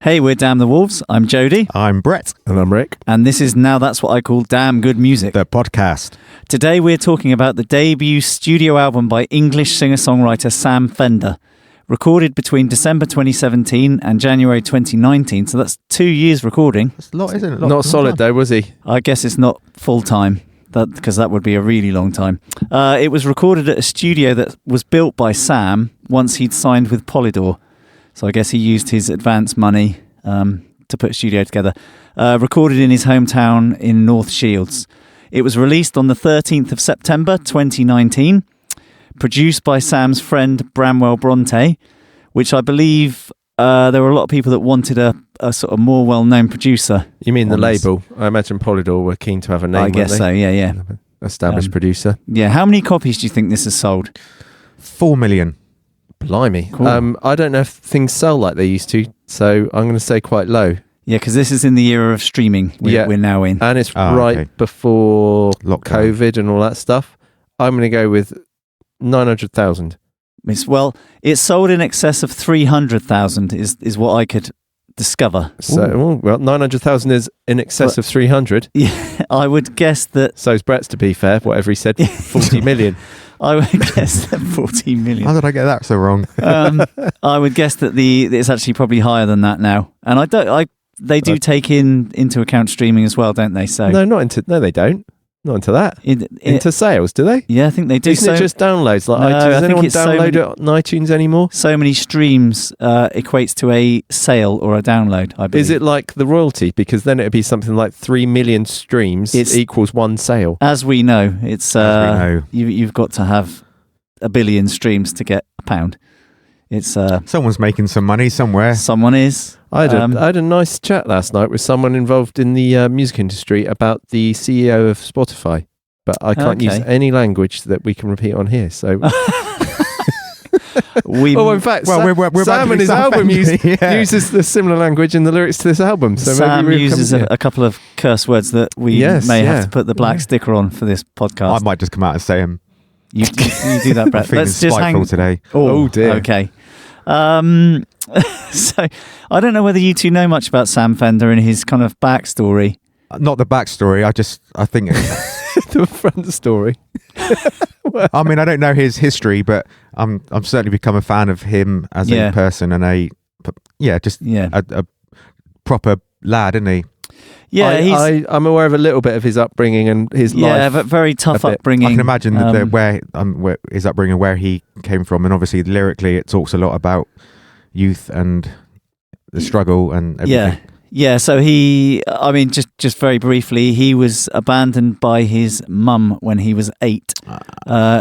Hey, we're Damn the Wolves. I'm Jody. I'm Brett. And I'm Rick. And this is Now That's What I Call Damn Good Music, The podcast. Today we're talking about the debut studio album by English singer-songwriter Sam Fender, recorded between December 2017 and January 2019. So that's 2 years recording. That's a lot, isn't it? Not solid though, was he? I guess it's not full-time, because that would be a really long time. It was recorded at a studio that was built by Sam once he'd signed with Polydor. So I guess he used his advance money to put a studio together. Recorded in his hometown in North Shields. It was released on the 13th of September 2019. Produced by Sam's friend Bramwell Bronte, which I believe there were a lot of people that wanted a sort of more well-known producer. You mean the label? I imagine Polydor were keen to have a name. I guess so, yeah. Established producer. Yeah, how many copies do you think this has sold? 4 million. Blimey. Cool. I don't know if things sell like they used to, so I'm going to say quite low. Yeah, because this is in the era of streaming we're now in. And it's before Lockdown. COVID and all that stuff. I'm going to go with 900,000. It's sold in excess of 300,000 is what I could discover. So, 900,000 is in excess of 300. Yeah, I would guess that... So's Brett's, to be fair, whatever he said, 40 million. I would guess that 14 million. How did I get that so wrong? I would guess that it's actually probably higher than that now. And they do take into account streaming as well, don't they? So No, they don't. Not into that. Into sales, do they? Yeah, I think they do. Isn't it just downloads? Does anyone download it on iTunes anymore? So many streams equates to a sale or a download, I believe. Is it like the royalty? Because then it would be something like 3 million streams equals one sale. As we know, you've got to have a billion streams to get £1. It's someone's making some money somewhere. Someone is. I had a nice chat last night with someone involved in the music industry about the CEO of Spotify, but I can't use any language that we can repeat on here. So, in fact, Sam and his album uses the similar language in the lyrics to this album. So Sam maybe uses a couple of curse words that we may have to put the black sticker on for this podcast. I might just come out and say them. You do that, Brett. Let's just hang today. Oh dear. Okay. So I don't know whether you two know much about Sam Fender and his kind of backstory. Not the backstory. I think the front story. I mean, I don't know his history, but I'm certainly become a fan of him as a person and a proper lad, isn't he? Yeah, I'm aware of a little bit of his upbringing and his life. Yeah, but very tough upbringing. I can imagine where his upbringing, where he came from, and obviously lyrically, it talks a lot about youth and the struggle and everything. Yeah. So just very briefly, he was abandoned by his mum when he was 8.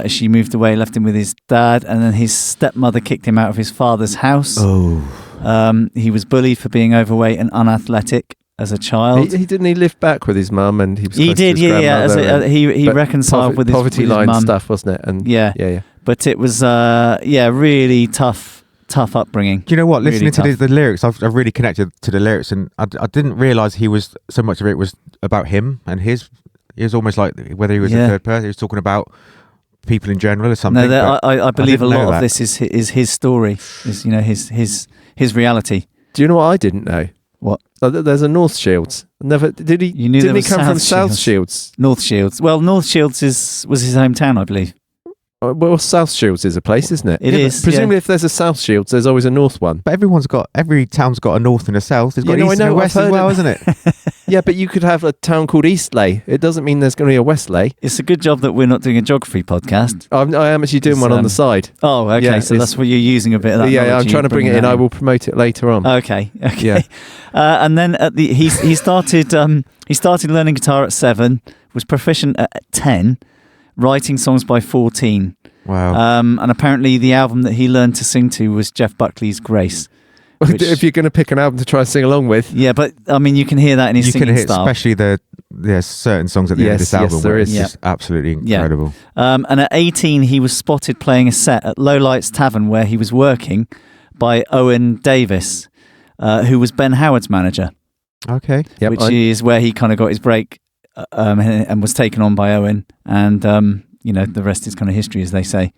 She moved away, left him with his dad, and then his stepmother kicked him out of his father's house. Oh. He was bullied for being overweight and unathletic as a child. He didn't live back with his mum, and he was he did, he reconciled with his poverty line mum stuff, wasn't it? And yeah. But it was really tough upbringing. Do you know what? Listening really to the lyrics, I've really connected to the lyrics, and I didn't realise he was so much of it was about him and his. It was almost like whether he was a third person. He was talking about people in general or something. No, I believe a lot of this is his story. Is his reality. Do you know what I didn't know? What? There's a North Shields. Never did he? You knew didn't he come South from South Shields? Shields? North Shields. Well, North Shields was his hometown, I believe. Well, South Shields is a place, isn't it? It is. Presumably, if there's a South Shields, there's always a North one. But every town's got a North and a South. There's got East and a West as well, isn't it? Yeah, but you could have a town called Eastley. It doesn't mean there's going to be a Westley. It's a good job that we're not doing a geography podcast. I am actually doing one on the side. Oh, okay. Yeah, so that's what you're using a bit of that. Yeah, I'm trying to bring it in. I will promote it later on. Okay. Yeah. And then he started learning guitar at 7, was proficient at 10, writing songs by 14. Wow. And apparently the album that he learned to sing to was Jeff Buckley's Grace. If you're going to pick an album to try and sing along with. Yeah, but I mean, you can hear that in his singing style. Especially there's certain songs at the end of this album where it's just absolutely incredible. Yeah. And at 18, he was spotted playing a set at Lowlights Tavern where he was working by Owen Davis, who was Ben Howard's manager. Okay. Yep, which is where he kind of got his break and was taken on by Owen. And, the rest is kind of history, as they say.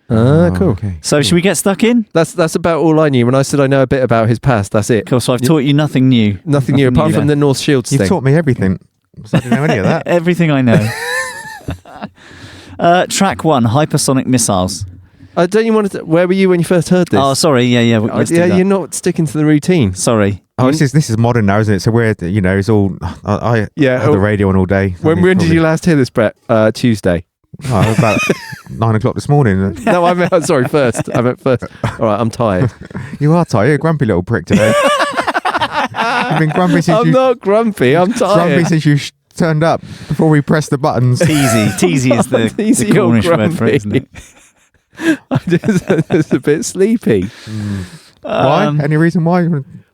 Cool. Okay. So should we get stuck in? That's about all I knew. When I said I know a bit about his past, that's it. Cool. So I've taught you nothing new. Nothing new apart from the North Shields You've thing. taught me everything. So I didn't know any of that. Everything I know. Track 1, Hypersonic Missiles. Don't you want to? Where were you when you first heard this? Oh, sorry. Yeah. Let's do that. You're not sticking to the routine. Sorry. Oh, this is modern now, isn't it? So we're, it's all. I have the radio on all day. When did you last hear this, Brett? Tuesday. Oh, about 9 o'clock this morning. No, I meant first. I meant first. All right, I'm tired. You are tired. You're a grumpy little prick today. You've been grumpy since I'm not grumpy. I'm tired. Grumpy since you turned up before we pressed the buttons. Teasy is the Cornish word for it, isn't it? I'm just a bit sleepy. Why? Any reason why?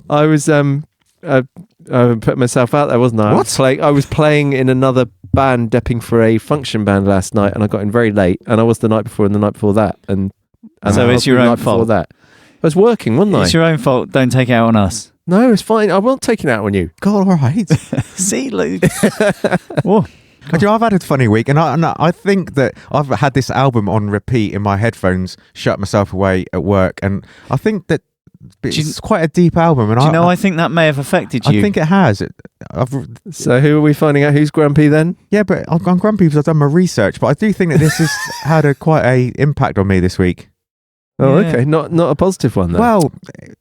I was putting myself out there, wasn't I? What? I was playing in another band, depping for a function band last night, and I got in very late, and I was the night before and the night before that, and so it's your own fault. That I was working, wasn't I? It's your own fault. Don't take it out on us. No, it's fine. I won't take it out on you. God, all right. See, Luke. Whoa. I've had a funny week, and I think that I've had this album on repeat in my headphones, shut myself away at work, and I think that it's quite a deep album. And I think that may have affected you. I think it has. So who are we finding out who's grumpy then? Yeah, but I'm grumpy because I've done my research, but I do think that this has had quite a impact on me this week. Oh, okay. Not a positive one, though. Well,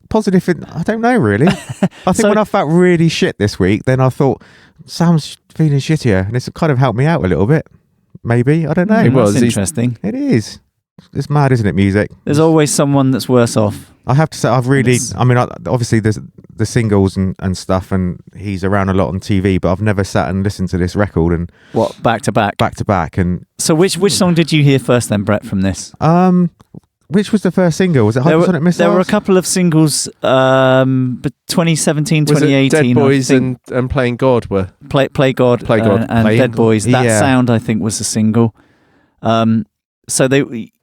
positive, I don't know, really. I think when I felt really shit this week, then I thought, Sam's feeling shittier, and it's kind of helped me out a little bit. Maybe. I don't know. It was interesting. It is. It's mad, isn't it, music? There's always someone that's worse off. I have to say, obviously there's the singles and stuff, and he's around a lot on TV, but I've never sat and listened to this record. And what, back to back? Back to back. And so which song did you hear first then, Brett, from this? Which was the first single? Was it Hypersonic Missiles? There were a couple of singles, but 2017, 2018. Dead Boys and Playing God were. Play God and Dead Boys. That sound, I think, was a single. So they,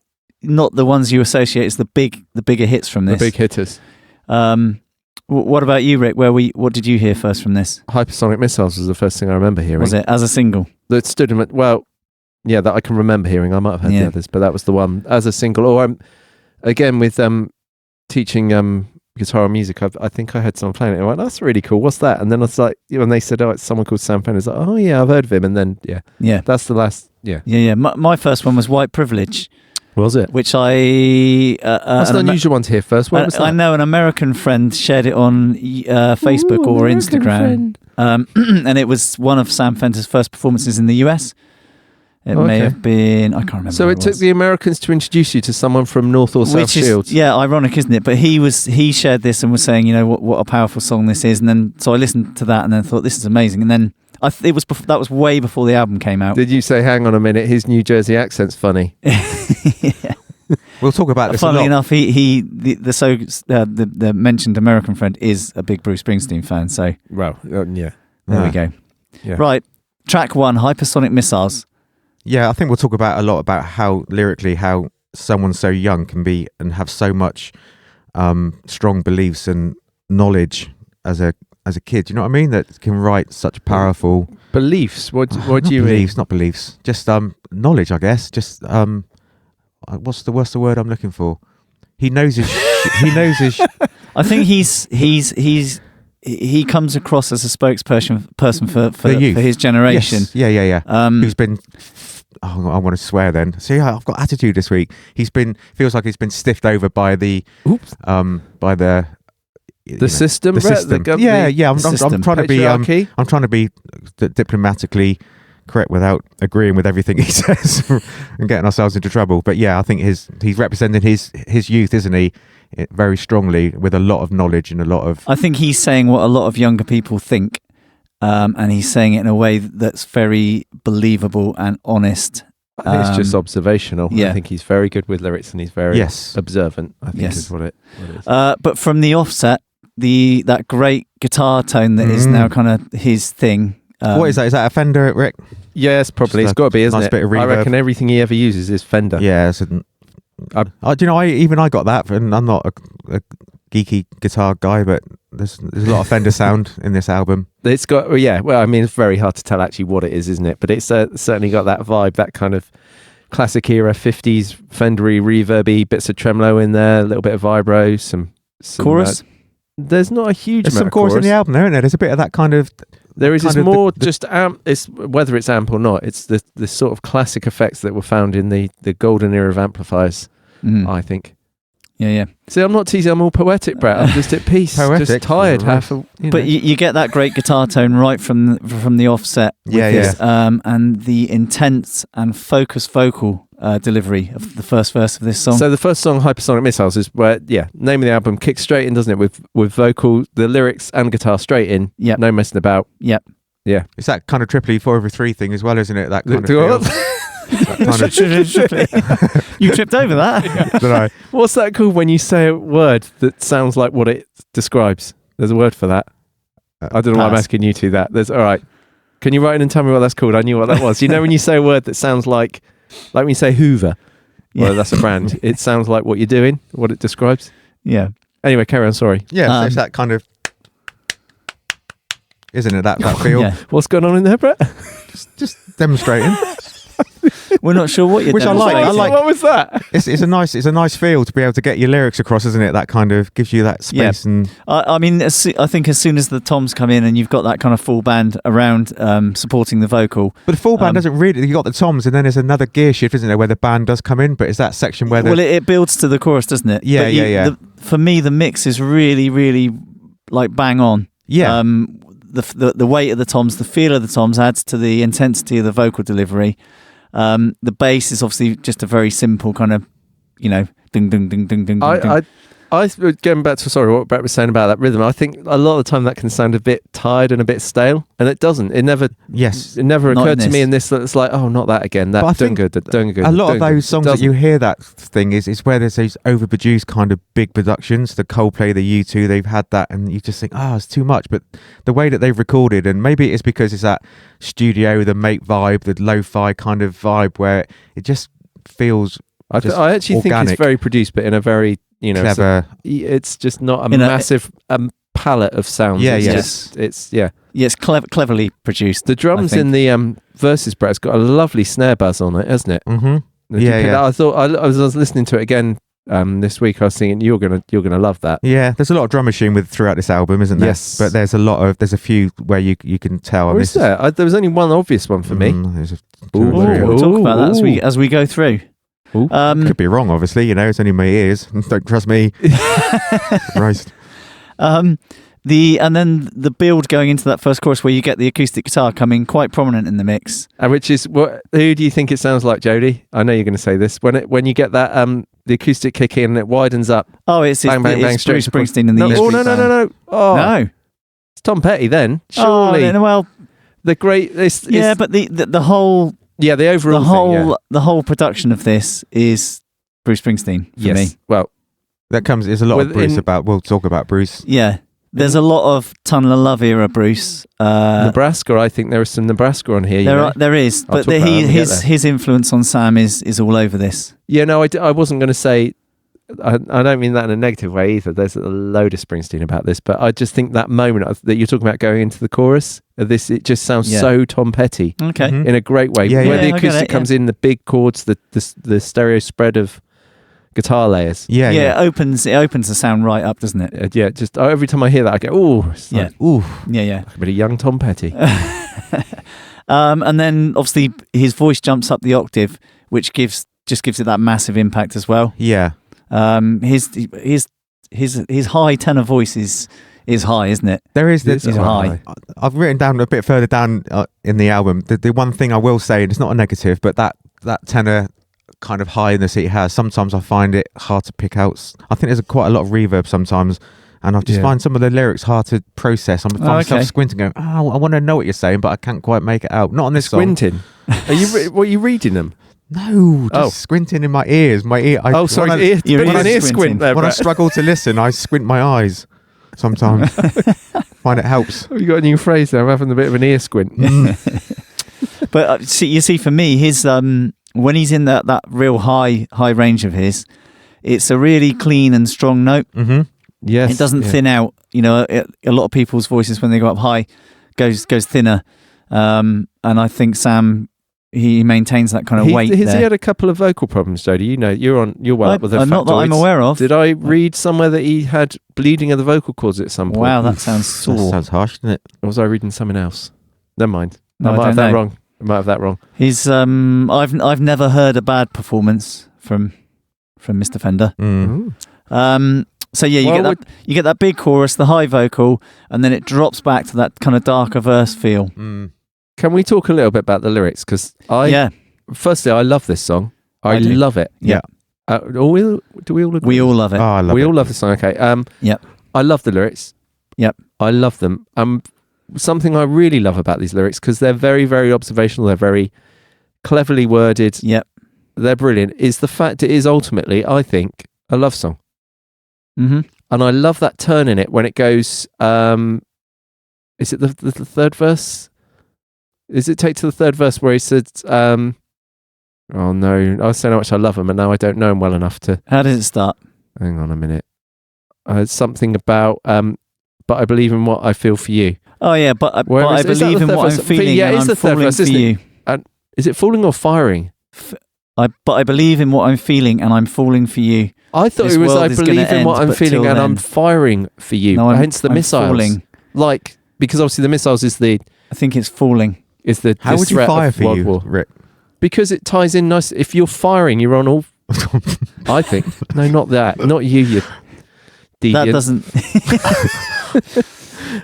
not the ones you associate as the bigger hits from this. The big hitters. What about you, Rick? What did you hear first from this? Hypersonic Missiles was the first thing I remember hearing. Was it as a single? That stood in yeah, that I can remember hearing. I might have heard the others, but that was the one as a single. Or again with teaching guitar and music. I think I heard someone playing it. I went, "That's really cool. What's that?" And then I was like, when they said, "Oh, it's someone called Sam Fender," I was like, "Oh yeah, I've heard of him." And then that's the last. Yeah. My first one was White Privilege. Was it? Which I that's an unusual one to hear first. When was that? I know an American friend shared it on Facebook or Instagram, and it was one of Sam Fender's first performances in the US. It may have been, I can't remember. So it took the Americans to introduce you to someone from North or South Shields. Yeah, ironic, isn't it? But he shared this and was saying, what a powerful song this is. And then so I listened to that and then thought, this is amazing. And then that was way before the album came out. Did you say, hang on a minute, his New Jersey accent's funny? Yeah. We'll talk about this. Funnily enough, the mentioned American friend is a big Bruce Springsteen fan. So there we go. Yeah. Right, track 1, Hypersonic Missiles. Yeah, I think we'll talk about a lot about how lyrically how someone so young can be and have so much strong beliefs and knowledge as a kid. Do you know what I mean? That can write such powerful beliefs. What do you mean? Not beliefs, just knowledge, I guess. Just what's the word I'm looking for? He knows his. He knows his. I think he comes across as a spokesperson for his generation. Yes. Yeah. Who's been. Oh, I want to swear then. See, I've got attitude this week. Feels like he's been stiffed over by the system. The system. I'm trying to be diplomatically correct without agreeing with everything he says and getting ourselves into trouble. But yeah, I think he's representing his youth, isn't he? Very strongly with a lot of knowledge and a lot of. I think he's saying what a lot of younger people think. And he's saying it in a way that's very believable and honest. I think it's just observational. Yeah. I think he's very good with lyrics and he's very observant, I think is what it is. But from the offset, that great guitar tone that is now kind of his thing. What is that? Is that a Fender, Rick? Yes, probably. It's got to be, isn't nice it? Bit of reverb. I reckon everything he ever uses is Fender. Yeah. I got that, and I'm not a geeky guitar guy, but there's a lot of Fender sound in this album. It's got, it's very hard to tell actually what it is, isn't it? But it's certainly got that vibe, that kind of classic era 50s Fendery reverby, bits of tremolo in there, a little bit of vibro, some chorus. There's not a huge There's amount some of chorus in the album, there, isn't there? There's a bit of that kind of. There is. It's more just amp. It's whether it's amp or not. It's the sort of classic effects that were found in the golden era of amplifiers. I think. Yeah. See, I'm not teasing. I'm all poetic, Brett. I'm just at peace. Poetic, just tired. But you get that great guitar tone right from the offset. This, and the intense and focused vocal delivery of the first verse of this song. So the first song, Hypersonic Missiles, is where name of the album kicks straight in, doesn't it? With vocal, the lyrics and guitar straight in. Yep. No messing about. Yep. Yeah. It's that kind of triple 4/3 thing as well, isn't it? That kind of feel. You tripped over that. Yeah. What's that called when you say a word that sounds like what it describes? There's a word for that. I don't know why I'm asking you two that. All right. Can you write in and tell me what that's called? I knew what that was. You know when you say a word that sounds like when you say Hoover, well, that's a brand. It sounds like what you're doing, what it describes. Yeah. Anyway, carry on. Sorry. Yeah, so it's that kind of, isn't it? That feel. Yeah. What's going on in there, Brett? Just demonstrating. We're not sure what you're Which doing. I like. What was that? It's a nice feel to be able to get your lyrics across, isn't it? That kind of gives you that space. And I mean, I think as soon as the toms come in and you've got that kind of full band around supporting the vocal. But the full band doesn't really. You got the toms, and then there's another gear shift, isn't there, where the band does come in? But it's that section where it builds to the chorus, doesn't it? Yeah, yeah. For me, the mix is really, really like bang on. Yeah. The weight of the toms, the feel of the toms adds to the intensity of the vocal delivery. The bass is obviously just a very simple kind of, ding, ding, ding, ding, ding, ding. I going back to what Brett was saying about that rhythm. I think a lot of the time that can sound a bit tired and a bit stale, and it doesn't. It never occurred to me in this that it's like, oh, not that again. That's doing good. A lot of those songs that you hear that thing is where there's those overproduced kind of big productions. The Coldplay, the U2, they've had that, and you just think, it's too much. But the way that they've recorded, and maybe it's because it's that studio, the make vibe, the lo-fi kind of vibe, where it just feels. I actually organic. think it's very produced, but in a very clever. It's just not a massive palette of sounds. It's cleverly produced. The drums in the verses, Brett, has got a lovely snare buzz on it, hasn't it? Mm-hmm. Yeah. I thought I was listening to it again this week. I was thinking you're gonna love that. Yeah, there's a lot of drum machine throughout this album, isn't there? Yes, but there's a few where you can tell. Or is there? There was only one obvious one for me. We'll talk about that as we go through. Could be wrong, obviously. It's only my ears. Don't trust me. Christ. And then the build going into that first chorus where you get the acoustic guitar coming quite prominent in the mix, which is who do you think it sounds like, Jody? I know you're going to say this when you get that the acoustic kick in and it widens up. Oh, it's bang, Bruce Springsteen in the No. Oh no, it's Tom Petty then. Surely. Well, the great. But the whole. Yeah, the overall the whole production of this is Bruce Springsteen for me. Well, there's a lot of Bruce we'll talk about Bruce. Yeah. There's a lot of Tunnel of Love era Bruce. Nebraska, I think there is some Nebraska on here. There is, but his influence on Sam is all over this. Yeah, no, I wasn't going to say. I don't mean that in a negative way either. There's a load of Springsteen about this, but I just think that moment that you're talking about going into the chorus of this, it just sounds so Tom Petty. Okay, in a great way. Where the acoustic comes in, the big chords, the stereo spread of guitar layers. It opens the sound right up, doesn't it? Just every time I hear that, I go, yeah. A bit of young Tom Petty. And then obviously his voice jumps up the octave, which gives it that massive impact as well. Yeah. His high tenor voice is high, isn't it? There is this high. I've written down a bit further down in the album. The one thing I will say, and it's not a negative, but that tenor kind of highness it has, sometimes I find it hard to pick out. I think there's quite a lot of reverb sometimes, and I just find some of the lyrics hard to process. I'm myself squinting, going, I want to know what you're saying, but I can't quite make it out. Not on this squinting. Song. Are you reading them? No, just squinting in my ears. My ear. Sorry, you're an ear squint there. When I struggle to listen, I squint my eyes. Sometimes find it helps. You got a new phrase there. I'm having a bit of an ear squint. But you see, for me, his when he's in that real high range of his, it's a really clean and strong note. Mm-hmm. Yes, it doesn't thin out. A lot of people's voices when they go up high goes thinner, and I think Sam he maintains that kind of weight. Has he had a couple of vocal problems, Jody? You know, you're well up with the factoids. Not that I'm aware of. Did I read somewhere that he had bleeding of the vocal cords at some point? Wow, that sounds sore. That sounds harsh, doesn't it? Or was I reading something else? Never mind. No, I might have that wrong. I might have that wrong. He's I've never heard a bad performance from Mr. Fender. So yeah, you get that big chorus, the high vocal, and then it drops back to that kind of darker verse feel. Can we talk a little bit about the lyrics? Because firstly, I love this song. I love it. Yeah. Do we all agree? We all love it. Oh, I love it. We all love the song. Okay. Yep. I love the lyrics. Yep. I love them. Something I really love about these lyrics, because they're very, very observational. They're very cleverly worded. Yep. They're brilliant. Is the fact it is ultimately, I think, a love song. Mm-hmm. And I love that turn in it when it goes. Is it the third verse? Is it take to the third verse where he said, "Oh no, I was saying how much I love him, and now I don't know him well enough to." How does it start? Hang on a minute. Something about, but I believe in what I feel for you. Oh yeah, but I believe in what I'm feeling, and I'm falling for you. And is it falling or firing? But I believe in what I'm feeling, and I'm falling for you. I thought it was I believe in what I'm feeling, and I'm firing for you. No, hence the missiles. Falling. Like, because obviously the missiles is the. I think it's falling. Is the how would you fire for World you, War. Rick? Because it ties in nice. If you're firing, you're on all. I think no, not that, not you. You deviant. That doesn't.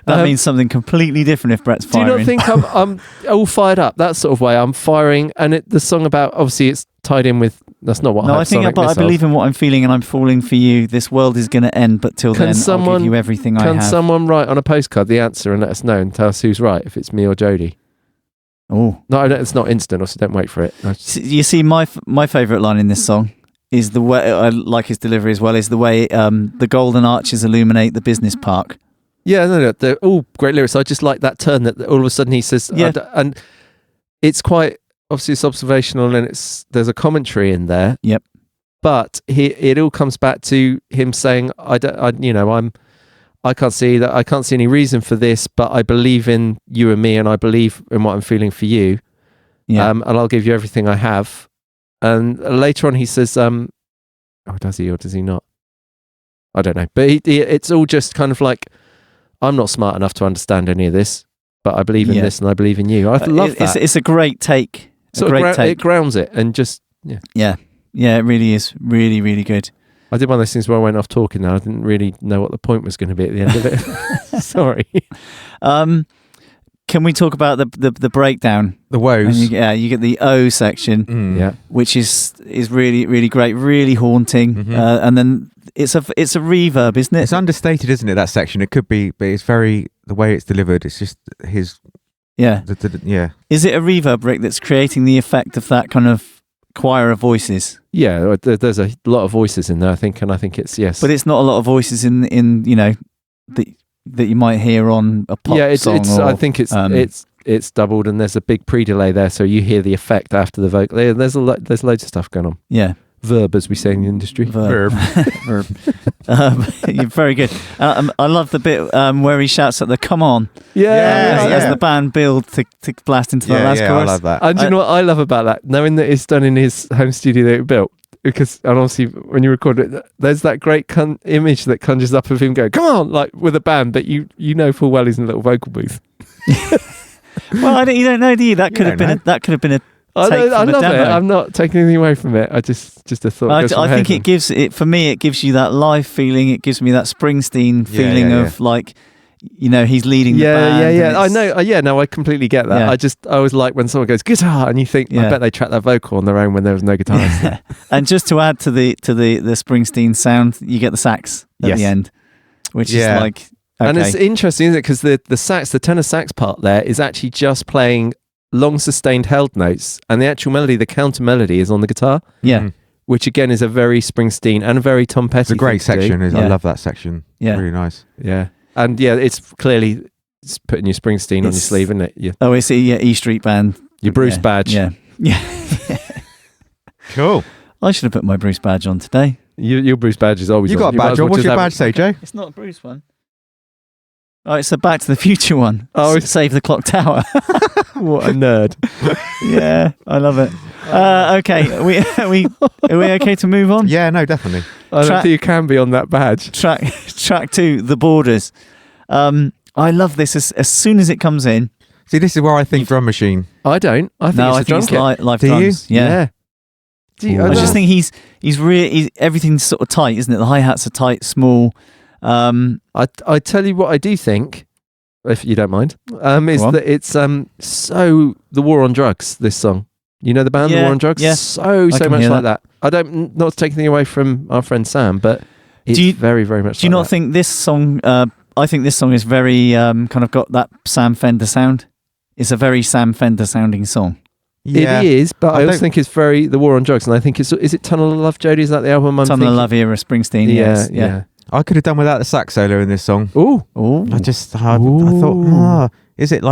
That means something completely different if Brett's firing. Do you not think I'm all fired up that sort of way? I'm firing, and the song about obviously it's tied in with. That's not what. No, I think. But I believe in what I'm feeling, and I'm falling for you. This world is going to end, but till then, I'll give you everything I have. Can someone write on a postcard the answer and let us know and tell us who's right, if it's me or Jody? Oh no, it's not instant. So don't wait for it. You see, my favourite line in this song is the way I like his delivery as well. Is the way the golden arches illuminate the business park. Yeah, no, they're all great lyrics. I just like that turn that all of a sudden he says, and it's quite obviously it's observational and there's a commentary in there. Yep. But it all comes back to him saying, I can't see that. I can't see any reason for this, but I believe in you and me, and I believe in what I'm feeling for you. Yeah. And I'll give you everything I have. And later on, he says, does he or does he not? I don't know. But it's all just kind of like, I'm not smart enough to understand any of this, but I believe in this and I believe in you. I love that. It's a great take. It grounds it and just, Yeah, it really is. Really, really good. I did one of those things where I went off talking now. I didn't really know what the point was going to be at the end of it. Sorry. Can we talk about the breakdown? The woes. You get the O section, which is really, really great, really haunting. Mm-hmm. And then it's a reverb, isn't it? It's understated, isn't it, that section? It could be, but it's very, the way it's delivered, it's just his... Yeah. Is it a reverb, Rick, that's creating the effect of that kind of choir of voices? Yeah, there's a lot of voices in there, I think, and I think it's, yes. But it's not a lot of voices in that you might hear on a pop song. I think it's doubled, and there's a big pre-delay there, so you hear the effect after the vocal. There's loads of stuff going on. Yeah. Verb, as we say in the industry. Verb. You're very good. I love the bit where he shouts at the "Come on!" As the band build to blast into the last chorus. I love that. And do you know what I love about that? Knowing that it's done in his home studio that he built. Because, and obviously, when you record it, there's that great image that conjures up of him going, "Come on!" like with a band, but you know full well he's in a little vocal booth. Well, you don't know, do you? That could have been a. I love it. I'm not taking anything away from it. I just a thought. I think it gives it for me. It gives you that live feeling. It gives me that Springsteen feeling of like, he's leading the band. Yeah. I know. No, I completely get that. Yeah. I always like when someone goes guitar, and you think, I bet they track that vocal on their own when there was no guitar. Yeah. And just to add to the Springsteen sound, you get the sax at the end, which is like. Okay. And it's interesting, isn't it? Because the tenor sax part there is actually just playing long sustained held notes, and the actual melody, the counter melody, is on the guitar. Yeah. Which again is a very Springsteen and a very Tom Petty. It's a great section. I love that section. Yeah. Really nice. Yeah. And it's clearly putting your Springsteen on your sleeve, isn't it? Yeah. Oh, it's E Street Band. Your Bruce badge. Yeah. Cool. I should have put my Bruce badge on today. Your Bruce badge is always on. You got a badge on. What's your badge say, Joe? It's not a Bruce one. Oh, it's a Back to the Future one. Oh, Save the Clock Tower. What a nerd. Yeah, I love it. Okay, are we okay to move on? Yeah, no, definitely. I don't think you can be on that badge. Track 2, The Borders. I love this as soon as it comes in. See, this is where I think drum machine. I don't. I think it's a drum kit. Live Do drums. you? Yeah. I just think he's really everything's sort of tight, isn't it? The hi-hats are tight, small. I tell you what I do think, if you don't mind, is that it's so The War on Drugs, this song. You know the band, The War on Drugs? Yeah. So much like that. I don't, not to take anything away from our friend Sam, but it's very, very much Do you not think this song, I think this song is very, kind of got that Sam Fender sound. It's a very Sam Fender sounding song. Yeah. It is, but I also think it's very The War on Drugs, and I think is it Tunnel of Love, Jodie? Is that the album I'm Tunnel of Love era, Springsteen, yes. Yeah. I could have done without the sax solo in this song. Ooh. I thought, is it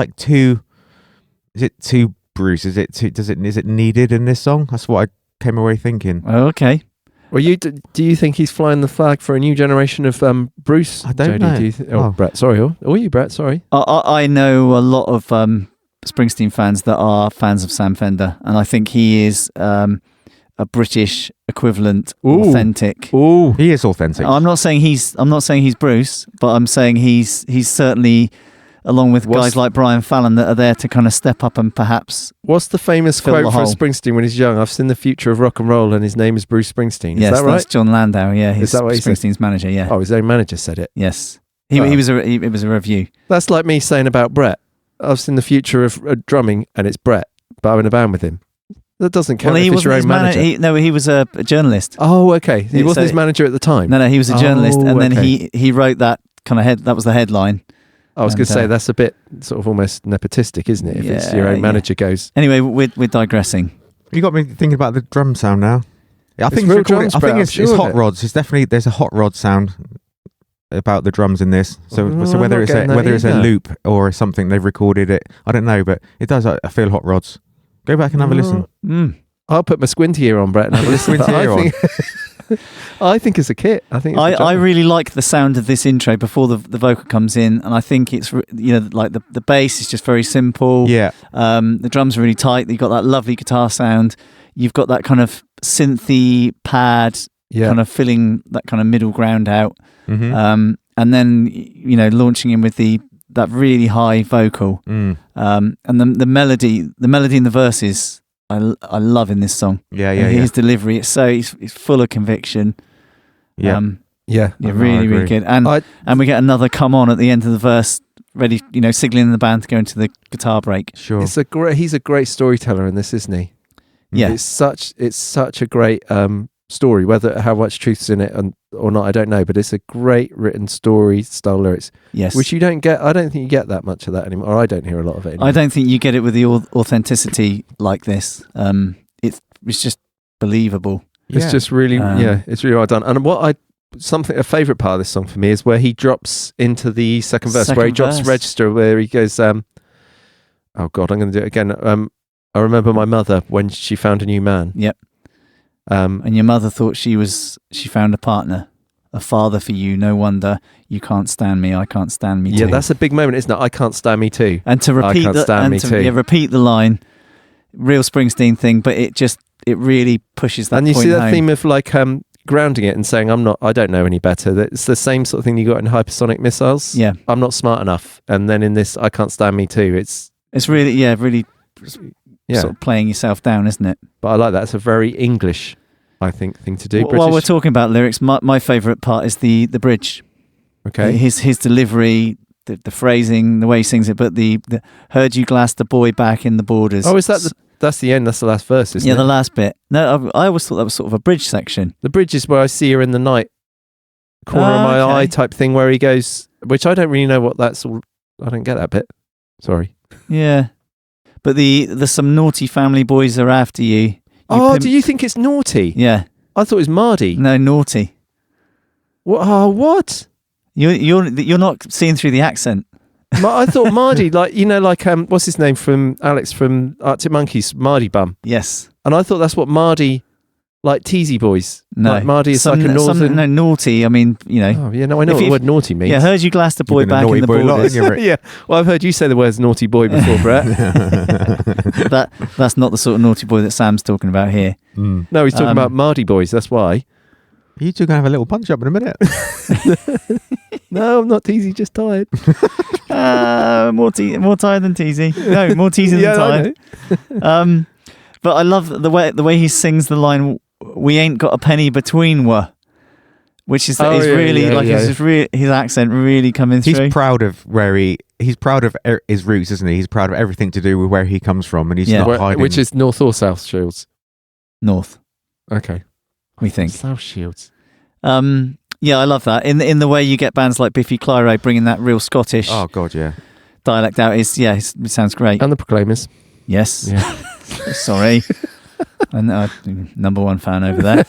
too Bruce? Is it needed in this song? That's what I came away thinking. Oh, okay. Well, do you think he's flying the flag for a new generation of Bruce? I don't Jodie, know. Brett, sorry. Or you, Brett, sorry. I know a lot of Springsteen fans that are fans of Sam Fender, and I think he is a British equivalent, authentic. Ooh, he is authentic. I'm not saying he's Bruce, but I'm saying he's certainly, along with guys like Brian Fallon, that are there to kind of step up and perhaps. What's the famous quote from Springsteen when he's young? I've seen the future of rock and roll, and his name is Bruce Springsteen. Yes, is that right? That's John Landau. Yeah, is that what Springsteen's manager? Yeah. Oh, his own manager said it. Yes, it was a review. That's like me saying about Brett. I've seen the future of drumming, and it's Brett, but I'm in a band with him. That doesn't count. He was your own manager. He was a journalist. Oh, okay. He wasn't his manager at the time. No, he was a journalist, and then he wrote that kind of that was the headline. I was going to say that's a bit sort of almost nepotistic, isn't it? If it's your own manager goes. Anyway, we're digressing. You got me thinking about the drum sound now. I think it's hot rods. It's definitely there's a hot rod sound about the drums in this. So whether it's a loop or something they've recorded it, I don't know, but it does. I feel hot rods. Go back and have a listen. I'll put my squinty ear on, Brett, and have a listen. I think it's a kit. I really like the sound of this intro before the vocal comes in, and I think it's like the bass is just very simple. Yeah. The drums are really tight. You've got that lovely guitar sound. You've got that kind of synthy pad, kind of filling that kind of middle ground out. Mm-hmm. And then launching in with that really high vocal, and the melody in the verses I love in this song. His delivery, it's full of conviction. Really good. And we get another come on at the end of the verse, ready, signaling the band to go into the guitar break. Sure. He's a great storyteller in this, isn't he? Yeah. It's such a great story, whether how much truth's in it or not, I don't know, but it's a great written story style lyrics. Yes. Which you don't get. I don't think you get that much of that anymore, or I don't hear a lot of it anymore. I don't think you get it with the authenticity like this. It's just believable. It's just really it's really well done. And a favourite part of this song for me is where he drops into the second verse, where he drops register, where he goes, oh God, I'm going to do it again. I remember my mother when she found a new man. Yep. And your mother thought she found a partner, a father for you. No wonder you can't stand me. I can't stand me too. Yeah, that's a big moment, isn't it? I can't stand me too. And to repeat repeat the line, real Springsteen thing, but it really pushes that. And you point see that home. theme of like grounding it and saying I don't know any better. It's the same sort of thing you got in Hypersonic Missiles. Yeah, I'm not smart enough. And then in this, I can't stand me too. It's really. Sort of playing yourself down, isn't it? But I like that. It's a very English, I think, thing to do. While we're talking about lyrics, my favourite part is the bridge. Okay. His delivery, the phrasing, the way he sings it, but the heard you glass the boy back in the borders. Oh, is that that's the end? That's the last verse, isn't it? Yeah, the last bit. No, I always thought that was sort of a bridge section. The bridge is where I see her in the night, corner of my eye type thing, where he goes, which I don't really know what that's all. I don't get that bit. Sorry. Yeah. But the some naughty family boys are after you. Do you think it's naughty? Yeah. I thought it was Mardy. No, naughty. What? Oh, what? You're not seeing through the accent. I thought Mardy, like what's his name from Alex from Arctic Monkeys, Mardy Bum. Yes. And I thought that's what Mardy Like Teasy Boys. No. Like Mardy is like a northern... No, naughty. I mean, you know. Oh, yeah, no, I know what the word naughty means. Yeah, heard you glass the boy back in the borders. Yeah, well, I've heard you say the words naughty boy before, Brett. That's not the sort of naughty boy that Sam's talking about here. No, he's talking about Mardy Boys, that's why. You two are going to have a little punch up in a minute. No, I'm not Teasy, just tired. More tired than Teasy. No, more teasy than tired. But I love the way he sings the line, "We ain't got a penny between we," which is his accent really coming through. He's proud of he's proud of his roots, isn't he? He's proud of everything to do with where he comes from, and he's not hiding. Which is North or South Shields? North. Okay. We think South Shields. Yeah, I love that. In the way you get bands like Biffy Clyro bringing that real Scottish dialect out it sounds great. And the Proclaimers. Yes. Yeah. Sorry. I'm number one fan over there.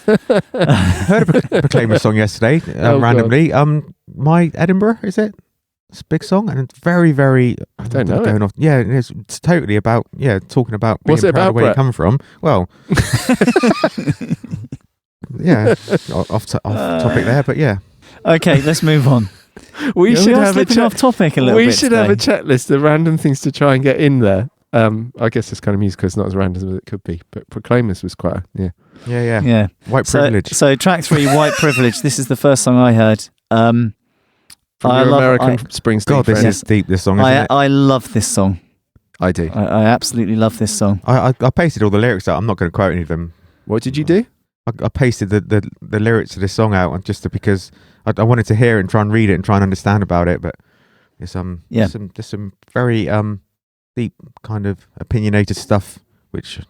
Heard a Proclaimer song yesterday, randomly. God. My Edinburgh, is it? It's a big song, and it's very, very... I don't know going off. Yeah, it's totally about, talking about being proud of where you come from. Well... yeah, off topic there, but yeah. Okay, let's move on. We should have off topic a little bit. We should have a checklist of random things to try and get in there. I guess it's kind of musical. It's not as random as it could be, but Proclaimers was quite yeah. White privilege. So track 3, White Privilege. This is the first song I heard. From your American Springsteen. God, this is deep. This song. Isn't it? I love this song. I do. I absolutely love this song. I pasted all the lyrics out. I'm not going to quote any of them. What did you do? I pasted the lyrics to this song out just because I wanted to hear it and try and read it and try and understand about it. But there's some very deep kind of opinionated stuff which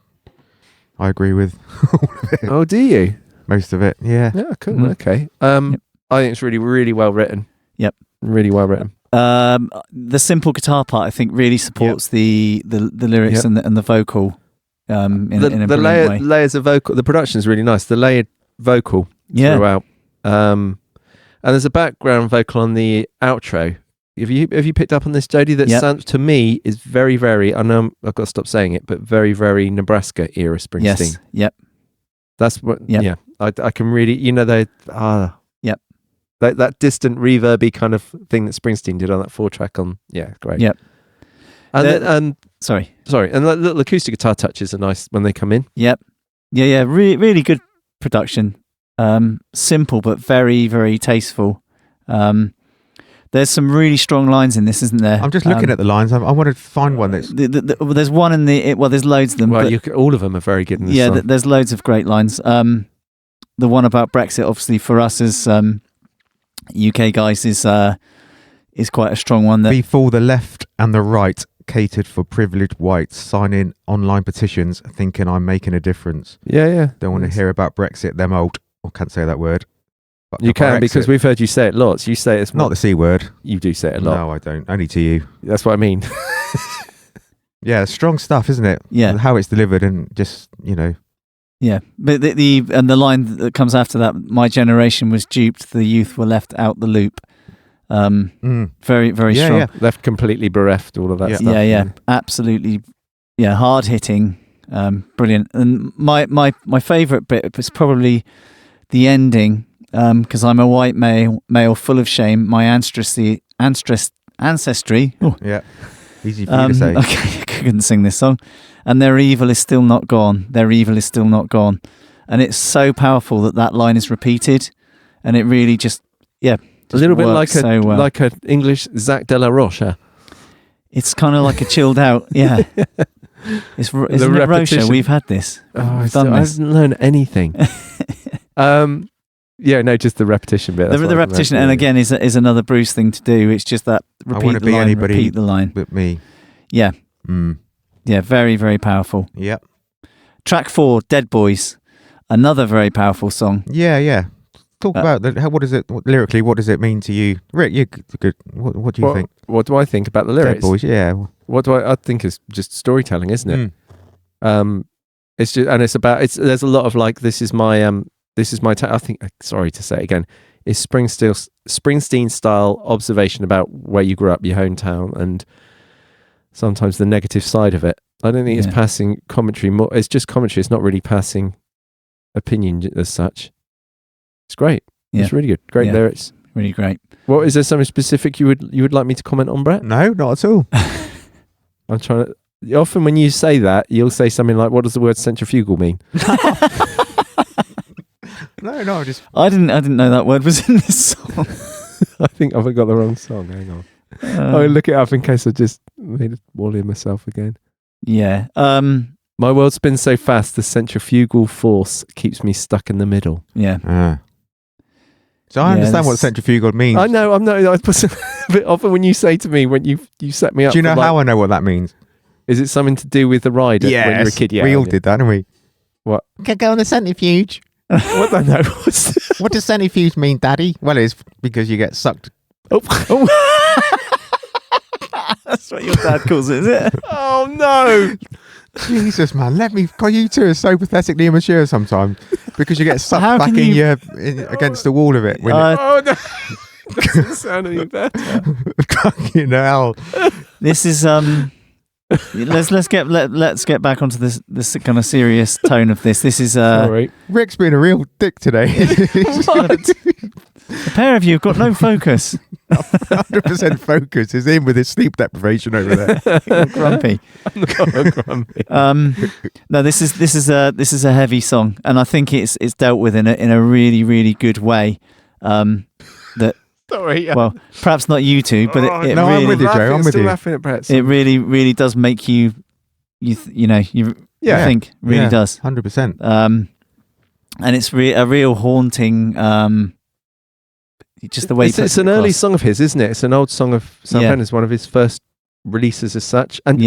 I agree with. All of it. Oh, do you? Most of it, yeah. Yeah, cool. Okay. I think it's really, really well written. Yep. Really well written. The simple guitar part, I think, really supports the lyrics and the vocal. In a way. Layers of vocal. The production is really nice. The layered vocal throughout. And there's a background vocal on the outro. Have you picked up on this, Jodie? That sounds to me is very, very. I know I've got to stop saying it, but very, very Nebraska era Springsteen. Yes. Yep. That's what. Yep. Yeah. I can really. Yep. That distant reverby kind of thing that Springsteen did on that 4-track on. Yeah. Great. Yep. And sorry, and the little acoustic guitar touches are nice when they come in. Yep. Yeah. Really good production. Simple but very, very tasteful. There's some really strong lines in this, isn't there? I'm just looking at the lines. I want to find one that's... there's one in the... there's loads of them. Well, all of them are very good in this song. There's loads of great lines. The one about Brexit, obviously, for us as UK guys, is quite a strong one. Before the left and the right catered for privileged whites, signing online petitions, thinking I'm making a difference. Yeah. Don't want to hear about Brexit, them old... I can't say that word. You can, because we've heard you say it lots. You say it's not the C word. You do say it a lot. No, I don't. Only to you. That's what I mean. Yeah, strong stuff, isn't it? Yeah. How it's delivered and just, Yeah, but the line that comes after that, my generation was duped, the youth were left out the loop. Very, very strong. Yeah. Left completely bereft, all of that stuff. Yeah, absolutely. Yeah, hard hitting, brilliant. And my favourite bit was probably the ending. Because I'm a white male full of shame. My ancestry. Oh. Yeah, easy for you to say. Okay, I couldn't sing this song. And their evil is still not gone. Their evil is still not gone. And it's so powerful that line is repeated, and it really just a little bit like a English Zach de la Roche. Huh? It's kind of like a chilled out. Yeah. Isn't it Roche? We've had this. I haven't learned anything. Yeah, no, just the repetition bit. The repetition, and again, is another Bruce thing to do. It's just that repeat the line. But me. Yeah. Yeah, very, very powerful. Yep. Track 4, Dead Boys. Another very powerful song. Yeah. Talk about what is it lyrically? What does it mean to you, Rick? You good? What do you think? What do I think about the lyrics? Dead Boys, yeah. What do I think is just storytelling, isn't it? It's just, and there's a lot of like, this is my I think, sorry to say it again, is Springsteen style observation about where you grew up, your hometown, and sometimes the negative side of it. I don't think it's passing commentary more. It's just commentary. It's not really passing opinion as such. It's great. Yeah. It's really good. Great lyrics. Really great. Well, is there something specific you would like me to comment on, Brett? No, not at all. I'm trying to. Often when you say that, you'll say something like, "What does the word centrifugal mean?" No, just I didn't know that word was in this song. I think I've got the wrong song. Hang on. I'll look it up in case I just made a wally of myself again. Yeah. My world spins so fast, the centrifugal force keeps me stuck in the middle. Yeah. So I understand what centrifugal means. I know. But often when you say to me, when you set me up. Do you know how I know what that means? Is it something to do with the ride when you were a kid? Yeah, we all did that, didn't we? What? Can go on the centrifuge. What? I know. What does centrifuge mean, Daddy? Well, it's because you get sucked. Oh. That's what your dad calls it, is it? Oh no! Jesus, man, you two are so pathetically immature sometimes because you get sucked back against the wall of it. Oh no! Doesn't sound any better. Fucking hell! This is let's get back onto this kind of serious tone of this. This is Sorry. Rick's been a real dick today. The pair of you have got no focus. 100% focus is in with his sleep deprivation over there. You're grumpy. I'm not grumpy. No, this is a heavy song, and I think it's dealt with in a really, really good way. Sorry. Well, perhaps not you two, but it really, I'm with you, Joe. I'm with you. Laughing at Brett. It really, really does make you think. Really does. 100%. And it's a real haunting. Just the way it's an early song of his, isn't it? It's an old song of Sam Fender. It's one of his first releases as such. And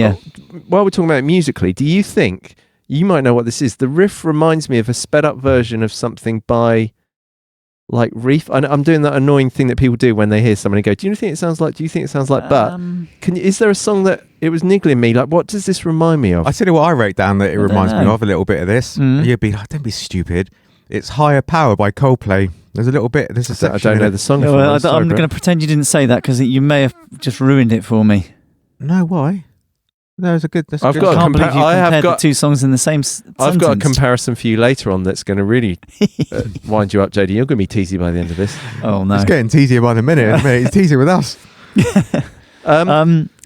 while we're talking about it musically, do you think you might know what this is? The riff reminds me of a sped up version of something by like Reef. I'm doing that annoying thing that people do when they hear someone and go, "Do you think it sounds like?" But is there a song that it was niggling me? Like, what does this remind me of? I tell you what I wrote down that it reminds me of a little bit of this. You'd be like, "Don't be stupid." It's Higher Power by Coldplay. There's a little bit. There's a section. I don't know the song. I'm going to pretend you didn't say that because you may have just ruined it for me. No, why? No, it's a good. I can't believe you compared the two songs in the same sentence. I've got a comparison for you later on that's going to really wind you up, JD. You're going to be teasy by the end of this. Oh no, it's getting teasier by the minute. Mate. It's teasier with us.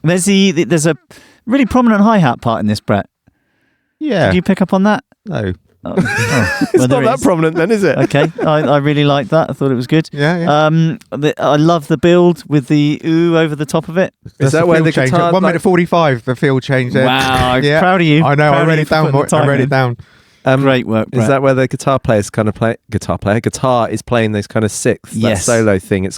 There's a really prominent hi-hat part in this, Brett. Yeah. Did you pick up on that? No. It's not that prominent then, is it? Okay, I really liked that. I thought it was good. Yeah. I love the build with the ooh over the top of it. Is that where the guitar? 1 minute 45. The field change there. Wow, proud of you. I know. I read it down. Great work, Brett. Is that where the guitar players kind of guitar is playing those kind of sixths, that solo thing?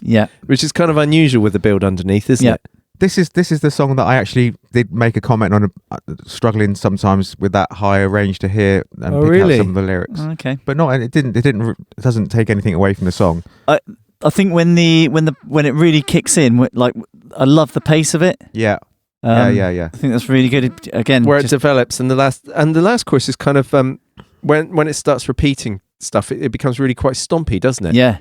Which is kind of unusual with the build underneath, isn't it? This is the song that I actually did make a comment on, struggling sometimes with that higher range to hear and pick out some of the lyrics. Okay, but no, it doesn't take anything away from the song. I think when it really kicks in, like I love the pace of it. Yeah. I think that's really good. Again, where it develops, and the last chorus is kind of when it starts repeating stuff, it becomes really quite stompy, doesn't it? Yeah,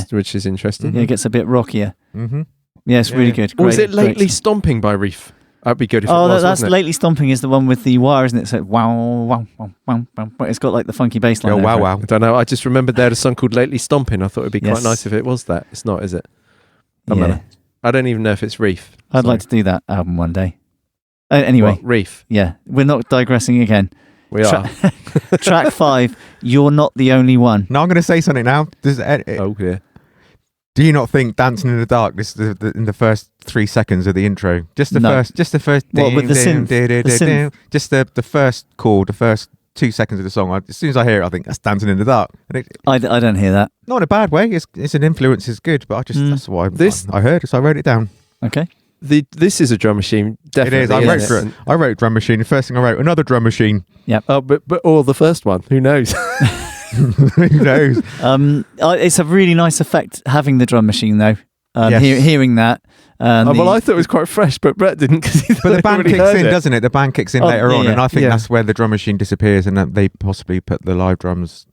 which is interesting. Yeah, it gets a bit rockier. Mm-hmm. Yeah, it's really good. Or was it Lately Stomping by Reef? That'd be good if it was, that's wasn't it? Lately Stomping is the one with the wire, isn't it? So wow, wow, wow, wow, wow. It's got like the funky bass line. Oh, wow. I don't know. I just remembered they had a song called Lately Stomping. I thought it'd be quite nice if it was that. It's not, is it? I don't even know if it's Reef. I'd like to do that album one day. Anyway. What, Reef? Yeah. We're not digressing again. We are. Track 5, You're Not the Only One. No, I'm going to say something now. Oh, yeah. Do you not think "Dancing in the Dark"? This is in the first 3 seconds of the intro. Just the first. What, with the synth? Just the first chord, the first 2 seconds of the song. As soon as I hear it, I think that's "Dancing in the Dark." And I don't hear that. Not in a bad way. It's an influence. It's good, but that's why I heard it, so I wrote it down. Okay. This is a drum machine. Definitely, it is. I wrote drum machine. The first thing I wrote, another drum machine. Yeah. Oh, but the first one. Who knows? Who knows? It's a really nice effect having the drum machine, though. Hearing that. I thought it was quite fresh, but Brett didn't. But the band kicks in, doesn't it? The band kicks in later on, and I think that's where the drum machine disappears, and they possibly put the live drums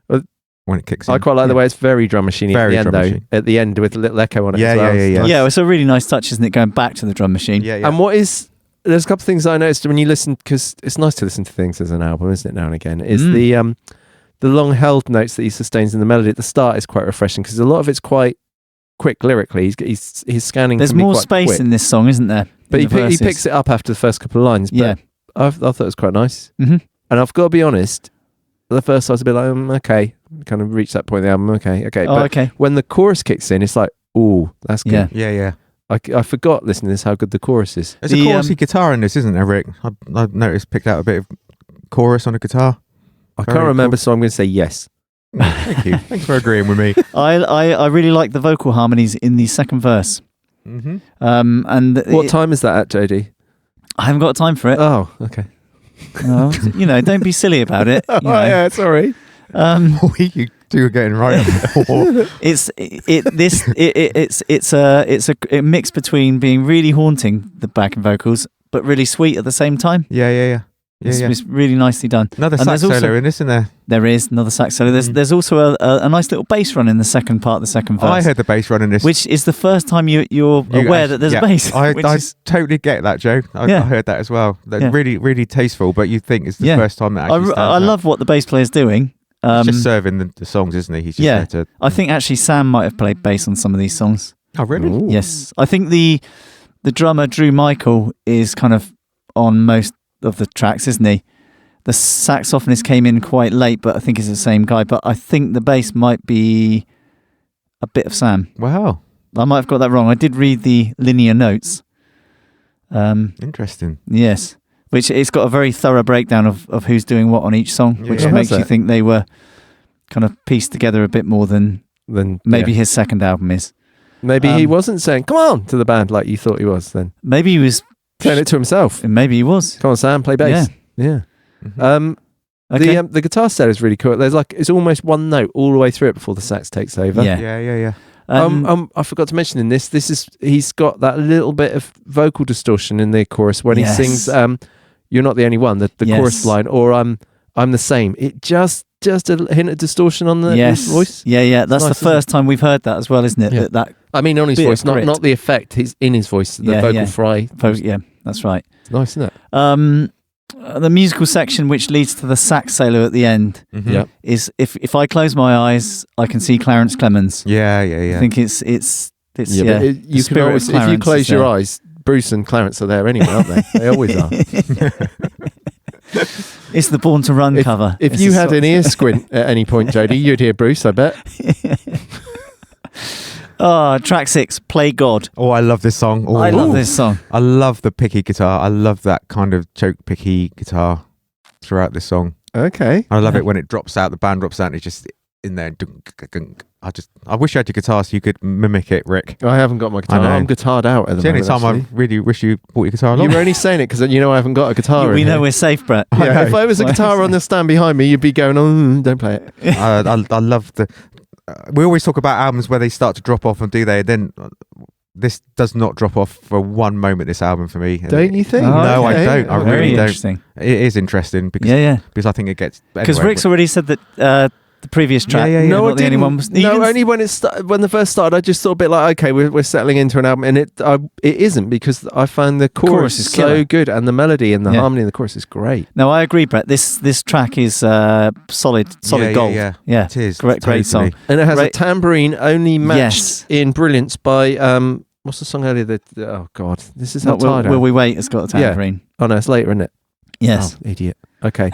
when it kicks in. I quite like the way it's very drum machine at the end, though. At the end with a little echo on it as well. Yeah, it's a really nice touch, isn't it, going back to the drum machine? Yeah. And there's a couple of things I noticed when you listen, because it's nice to listen to things as an album, isn't it, now and again, is the long held notes that he sustains in the melody at the start is quite refreshing because a lot of it's quite quick lyrically. He's scanning. There's more space quick in this song, isn't there? But he picks it up after the first couple of lines. But I thought it was quite nice. Mm-hmm. And I've got to be honest, the first I was a bit like, okay, kind of reached that point in the album. Okay. But when the chorus kicks in, it's like, ooh, that's good. Yeah. I forgot listening to this how good the chorus is. There's a chorusy guitar in this, isn't there, Rick? I've noticed picked out a bit of chorus on a guitar. I can't remember, so I'm going to say yes. Thank you. Thanks for agreeing with me. I really like the vocal harmonies in the second verse. Mm-hmm. And what time is that at, JD? I haven't got time for it. Oh, okay. Well, don't be silly about it. Yeah, sorry. You two are getting right. It's a mix between being really haunting, the backing vocals, but really sweet at the same time. Yeah. It's really nicely done. Another sax solo in this, isn't there? There is another sax solo. There's also a nice little bass run in the second part, the second verse. I heard the bass run in this, which is the first time you're aware that there's a bass. I totally get that, Joe. I heard that as well. Really, really tasteful. But you think it's the first time that actually I love what the bass player's doing. He's just serving the songs, isn't he? He's just there to. I think actually Sam might have played bass on some of these songs. Oh, really? Ooh. Yes, I think the drummer Drew Michael is kind of on most of the tracks, isn't he? The saxophonist came in quite late, but I think it's the same guy. But I think the bass might be a bit of Sam. Wow. I might have got that wrong. I did read the linear notes. Interesting. Yes. Which it's got a very thorough breakdown of who's doing what on each song, which makes you think they were kind of pieced together a bit more than maybe his second album is. Maybe he wasn't saying, come on, to the band like you thought he was then. Maybe he was saying it to himself. Maybe he was. Come on, Sam, play bass. Yeah. Mm-hmm. The guitar set is really cool. There's it's almost one note all the way through it before the sax takes over. Yeah. I forgot to mention in this he's got that little bit of vocal distortion in the chorus when he sings "You're Not the Only One," the chorus line, or "I'm the Same." It just a hint of distortion on his voice. Yeah. That's nice, the first time we've heard that as well, isn't it? Yeah. That I mean, on his voice, not the effect. He's in his voice, the vocal fry. Yeah, that's right. It's nice, isn't it? The musical section, which leads to the sax solo at the end, is if I close my eyes, I can see Clarence Clemens. Yeah. I think it's you can always, if you close your eyes, Bruce and Clarence are there anyway, aren't they? They always are. It's the Born to Run cover. If you had an ear squint at any point, Jodie, you'd hear Bruce, I bet. Track 6, Play God. Oh, I love this song. I love this song. I love the picky guitar. I love that kind of choke picky guitar throughout this song. Okay. I love it when it drops out, the band drops out, and it's just in there. I wish I had your guitar so you could mimic it, Rick. I haven't got my guitar. I'm guitared out at the moment. It's the only time I really wish you bought your guitar along. You were only saying it because I haven't got a guitar. We know we're safe, Brett. Yeah, if I was a guitar on the stand behind me, you'd be going, oh, don't play it. I love the... we always talk about albums where they start to drop off, and do they? Then this does not drop off for one moment, this album, for me. Don't you think? No, I don't. I really don't. Interesting. It is interesting because because I think it gets... Because Rick's already said that the previous track, no, not the only one. Only when when the first started, I just thought a bit like, okay, we're settling into an album, and it isn't, because I find the chorus is so good, and the melody and the harmony in the chorus is great. No, I agree, Brett. This track is solid gold. Yeah, it is. Great song, and it has a tambourine only matched in brilliance by what's the song earlier? Oh God, this is how tired I am. Will We Wait has got a tambourine. Yeah. Oh no, it's later, isn't it? Yes. Oh, idiot. Okay.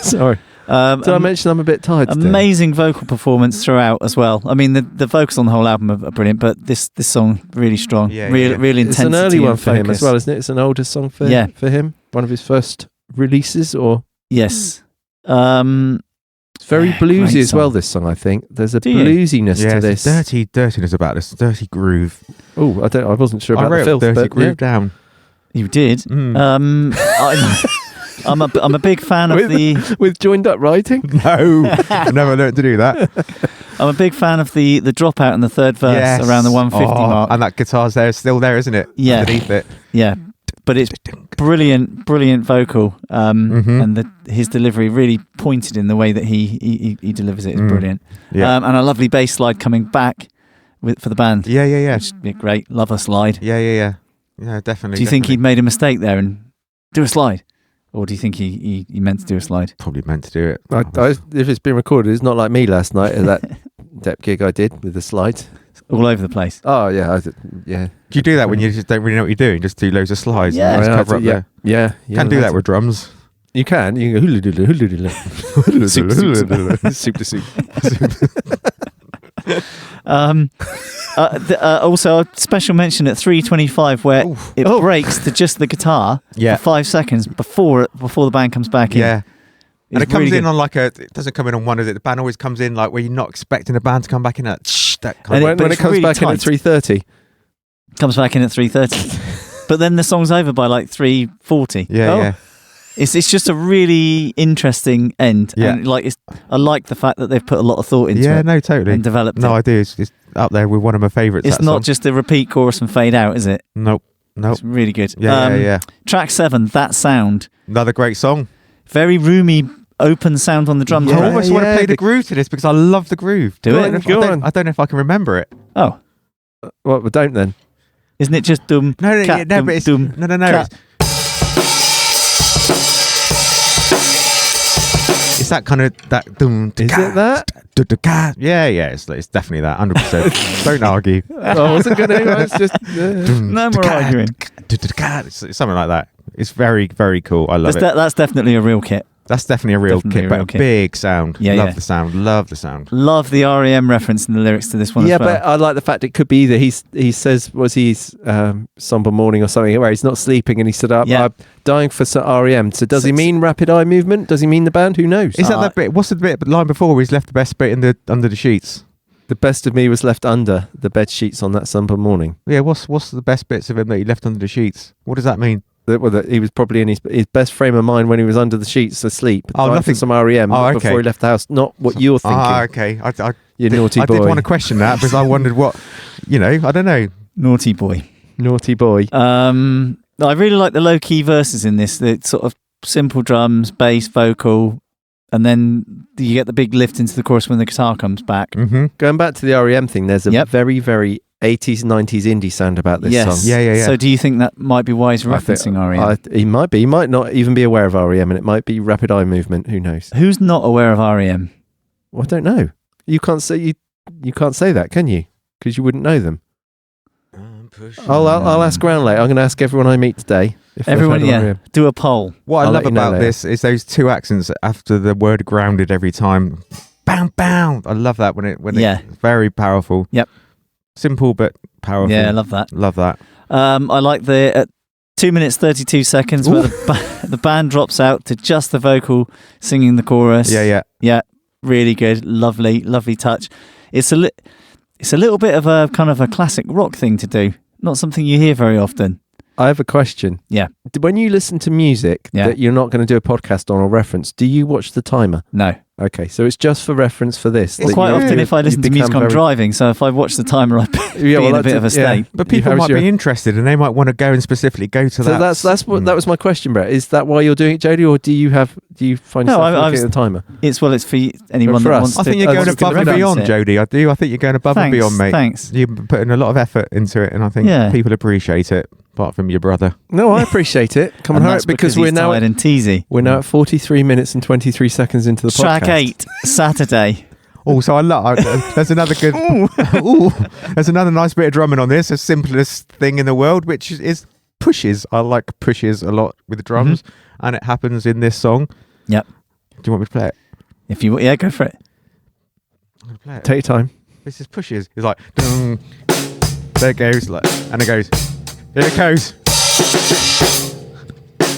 Sorry. Did I mention I'm a bit tired today? Amazing vocal performance throughout as well. I mean, the vocals on the whole album are brilliant, but this song really strong. Real intensity. It's an early one for him as well, isn't it? It's an older song for him. One of his first releases, or yes. It's very bluesy as well. This song, I think, there's a bluesiness to this. Dirtiness about this, dirty groove. Oh, I wasn't sure about the filth, dirty groove down. You did. I'm a big fan of with joined up writing. No, I never learned to do that. I'm a big fan of the dropout in the third verse around the 150 mark, and that guitar's still there, isn't it? Yeah, underneath it. Yeah, but it's brilliant vocal, and his delivery really pointed in the way that he delivers it is brilliant. Yeah, and a lovely bass slide coming back for the band. Yeah. Which would be great. Love a slide. Yeah, definitely. Do you think he'd made a mistake there and do a slide? Or do you think he meant to do a slide? Probably meant to do it. If it's been recorded, it's not like me last night at that Dep gig I did with the slides. All over the place. Oh, yeah. Yeah. Do you do that when you just don't really know what you're doing? Just do loads of slides? Yeah. And just cover up there? Yeah. You can do that with drums. You can. You can go hula. Soup to soup. Also, a special mention at 3:25 where it breaks to just the guitar for 5 seconds before the band comes back in. Yeah. And it comes really in good. on it doesn't come in on one of it. The band always comes in where you're not expecting the band to come back in that kind of. When it comes really back in at 3:30. Comes back in at 3:30. But then the song's over by 3:40. Yeah. It's just a really interesting end. Yeah. And I like the fact that they've put a lot of thought into it. Yeah, no, totally. And developed it. No, I do. It's up there with one of my favourites. It's not just a repeat chorus and fade out, is it? Nope. It's really good. Yeah. Track 7, That Sound. Another great song. Very roomy, open sound on the drums. I almost want to play the groove to this because I love the groove. Go on. I don't know if I can remember it. Oh. Well, don't then. Isn't it just dum? No, cat, but it's dum, no. It's that kind of that dum. Is it that? Yeah. It's definitely that. 100%. Don't argue. I wasn't going to. I was just. No more arguing. It's something like that. It's very, very cool. I love it. That's definitely a real kit. That's definitely a real kit, but a big sound. Love the sound. Love the sound. Love the REM reference in the lyrics to this one as well. Yeah, but I like the fact it could be either. He says, was he's somber morning or something, where he's not sleeping and he stood up. I'm dying for REM. So does he mean rapid eye movement? Does he mean the band? Who knows? Is that bit? What's the line before where he's left the best bit under the sheets? The best of me was left under the bed sheets on that somber morning. Yeah, what's the best bits of him that he left under the sheets? What does that mean? That he was probably in his best frame of mind when he was under the sheets asleep. Nothing. For some REM before he left the house. Not what you're thinking. Okay. You naughty boy. I did want to question that because I wondered what, I don't know. Naughty boy. Uh, I really like the low key verses in this. The sort of simple drums, bass, vocal, and then you get the big lift into the chorus when the guitar comes back. Mm-hmm. Going back to the REM thing, there's a very, very 80s, 90s indie sound about this song. Yeah. So do you think that might be why he's referencing REM? He might be. He might not even be aware of REM, and it might be rapid eye movement. Who knows? Who's not aware of REM? Well, I don't know. You can't say you can't say that, can you? Because you wouldn't know them. I'll ask around later. I'm going to ask everyone I meet today. If everyone, do a poll. What I love about this is those two accents after the word grounded every time. Bam, bam. I love that when it's very powerful. Yep. Simple but powerful. Yeah, I love that. Love that. I like the 2 minutes 32 seconds where the band drops out to just the vocal singing the chorus. Yeah. Really good. Lovely touch. It's a little bit of a kind of a classic rock thing to do. Not something you hear very often. I have a question. Yeah. When you listen to music that you're not going to do a podcast on or reference, do you watch the timer? No. Okay, so it's just for reference for this. Well, quite often if I listen to music, I'm driving, so if I watch the timer, I'd be in a bit of a state. Yeah. But people might be interested and they might want to go and specifically go to that. So that's what that was my question, Brett. Is that why you're doing it, Jodie, or do you find yourself looking at the timer? It's for anyone that wants to. I think you're going above and beyond, Jodie. I do. I think you're going above and beyond, mate. Thanks. You're putting a lot of effort into it, and I think people appreciate it. Apart from your brother. No, I appreciate it. Come on, hurry, because we're now and teasy. We're now at 43 minutes and 23 seconds into the podcast. Track 8, Saturday. So I love. There's another good. There's another nice bit of drumming on this. The simplest thing in the world, which is pushes. I like pushes a lot with the drums, and it happens in this song. Yep. Do you want me to play it? If you go for it. I'm gonna play it. Take your time. This is pushes. It's like, dung. There it goes, and it goes. There it goes.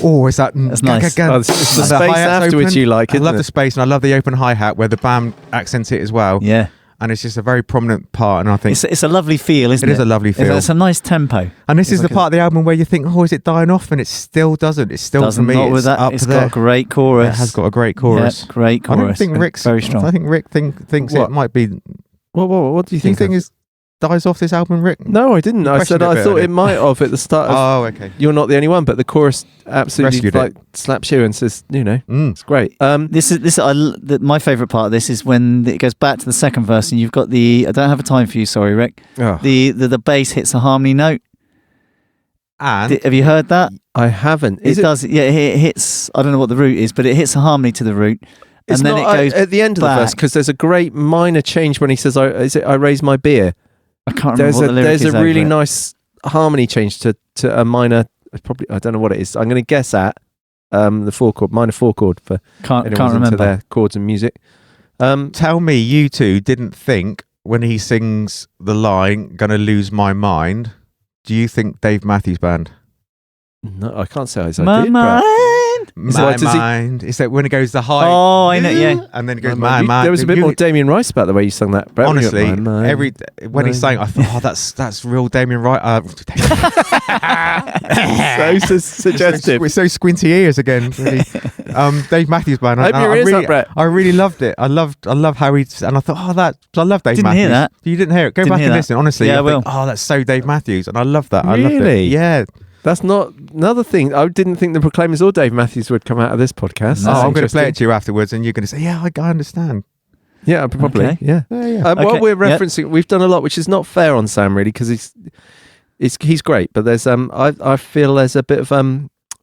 Oh, it's that. That's nice. It's the space afterwards you like. I love the space, and I love the open hi-hat where the band accents it as well. Yeah. And it's just a very prominent part, and I think it's a lovely feel, isn't it? It is a lovely feel. It's a nice tempo. And this is the part of the album where you think, is it dying off? And it still doesn't. It still, doesn't, for me, not with that. It's got a great chorus. It has got a great chorus. Yeah, great chorus. I don't think Rick's very strong. I think Rick thinks it might be. What do you think? Is dies off this album, Rick? No, I didn't. I said I thought it might have at the start. Okay. You're not the only one, but the chorus absolutely slaps you and says, it's great. My favourite part of this is when it goes back to the second verse, and you've got I don't have a time for you, sorry, Rick. Oh. The bass hits a harmony note, And have you heard that? I haven't. It does. Yeah, it hits. I don't know what the root is, but it hits a harmony to the root, and then it goes at the end of the verse because there's a great minor change when he says, "I raise my beer." I can't remember what the lyric is. There's a really nice harmony change to a minor. Probably I don't know what it is. I'm going to guess at the minor 4 chord for can't remember their chords and music. Tell me you two didn't think when he sings the line "Gonna lose my mind." Do you think Dave Matthews Band? No, I can't say I did. My mind. My mind. Is that when it goes the high? Oh, I know. Yeah, and then it goes my mind. There was a bit more Damien Rice about the way you sung that. Brett. Honestly, when he sang, I thought, that's real Damien Rice. So suggestive. We're so squinty ears again. Really. Dave Matthews Band. I really loved it. I love how he and I thought, I love Dave Matthews. Didn't hear that. You didn't hear it. Go back and listen. Honestly, yeah, I will. That's so Dave Matthews, and I love that. Really? I loved it. Yeah. That's not another thing. I didn't think the Proclaimers or Dave Matthews would come out of this podcast. I'm going to play it to you afterwards, and you're going to say, "Yeah, I understand." Yeah, probably. Okay. Yeah. What we're referencing, we've done a lot, which is not fair on Sam, really, because he's great. But there's I feel there's a bit of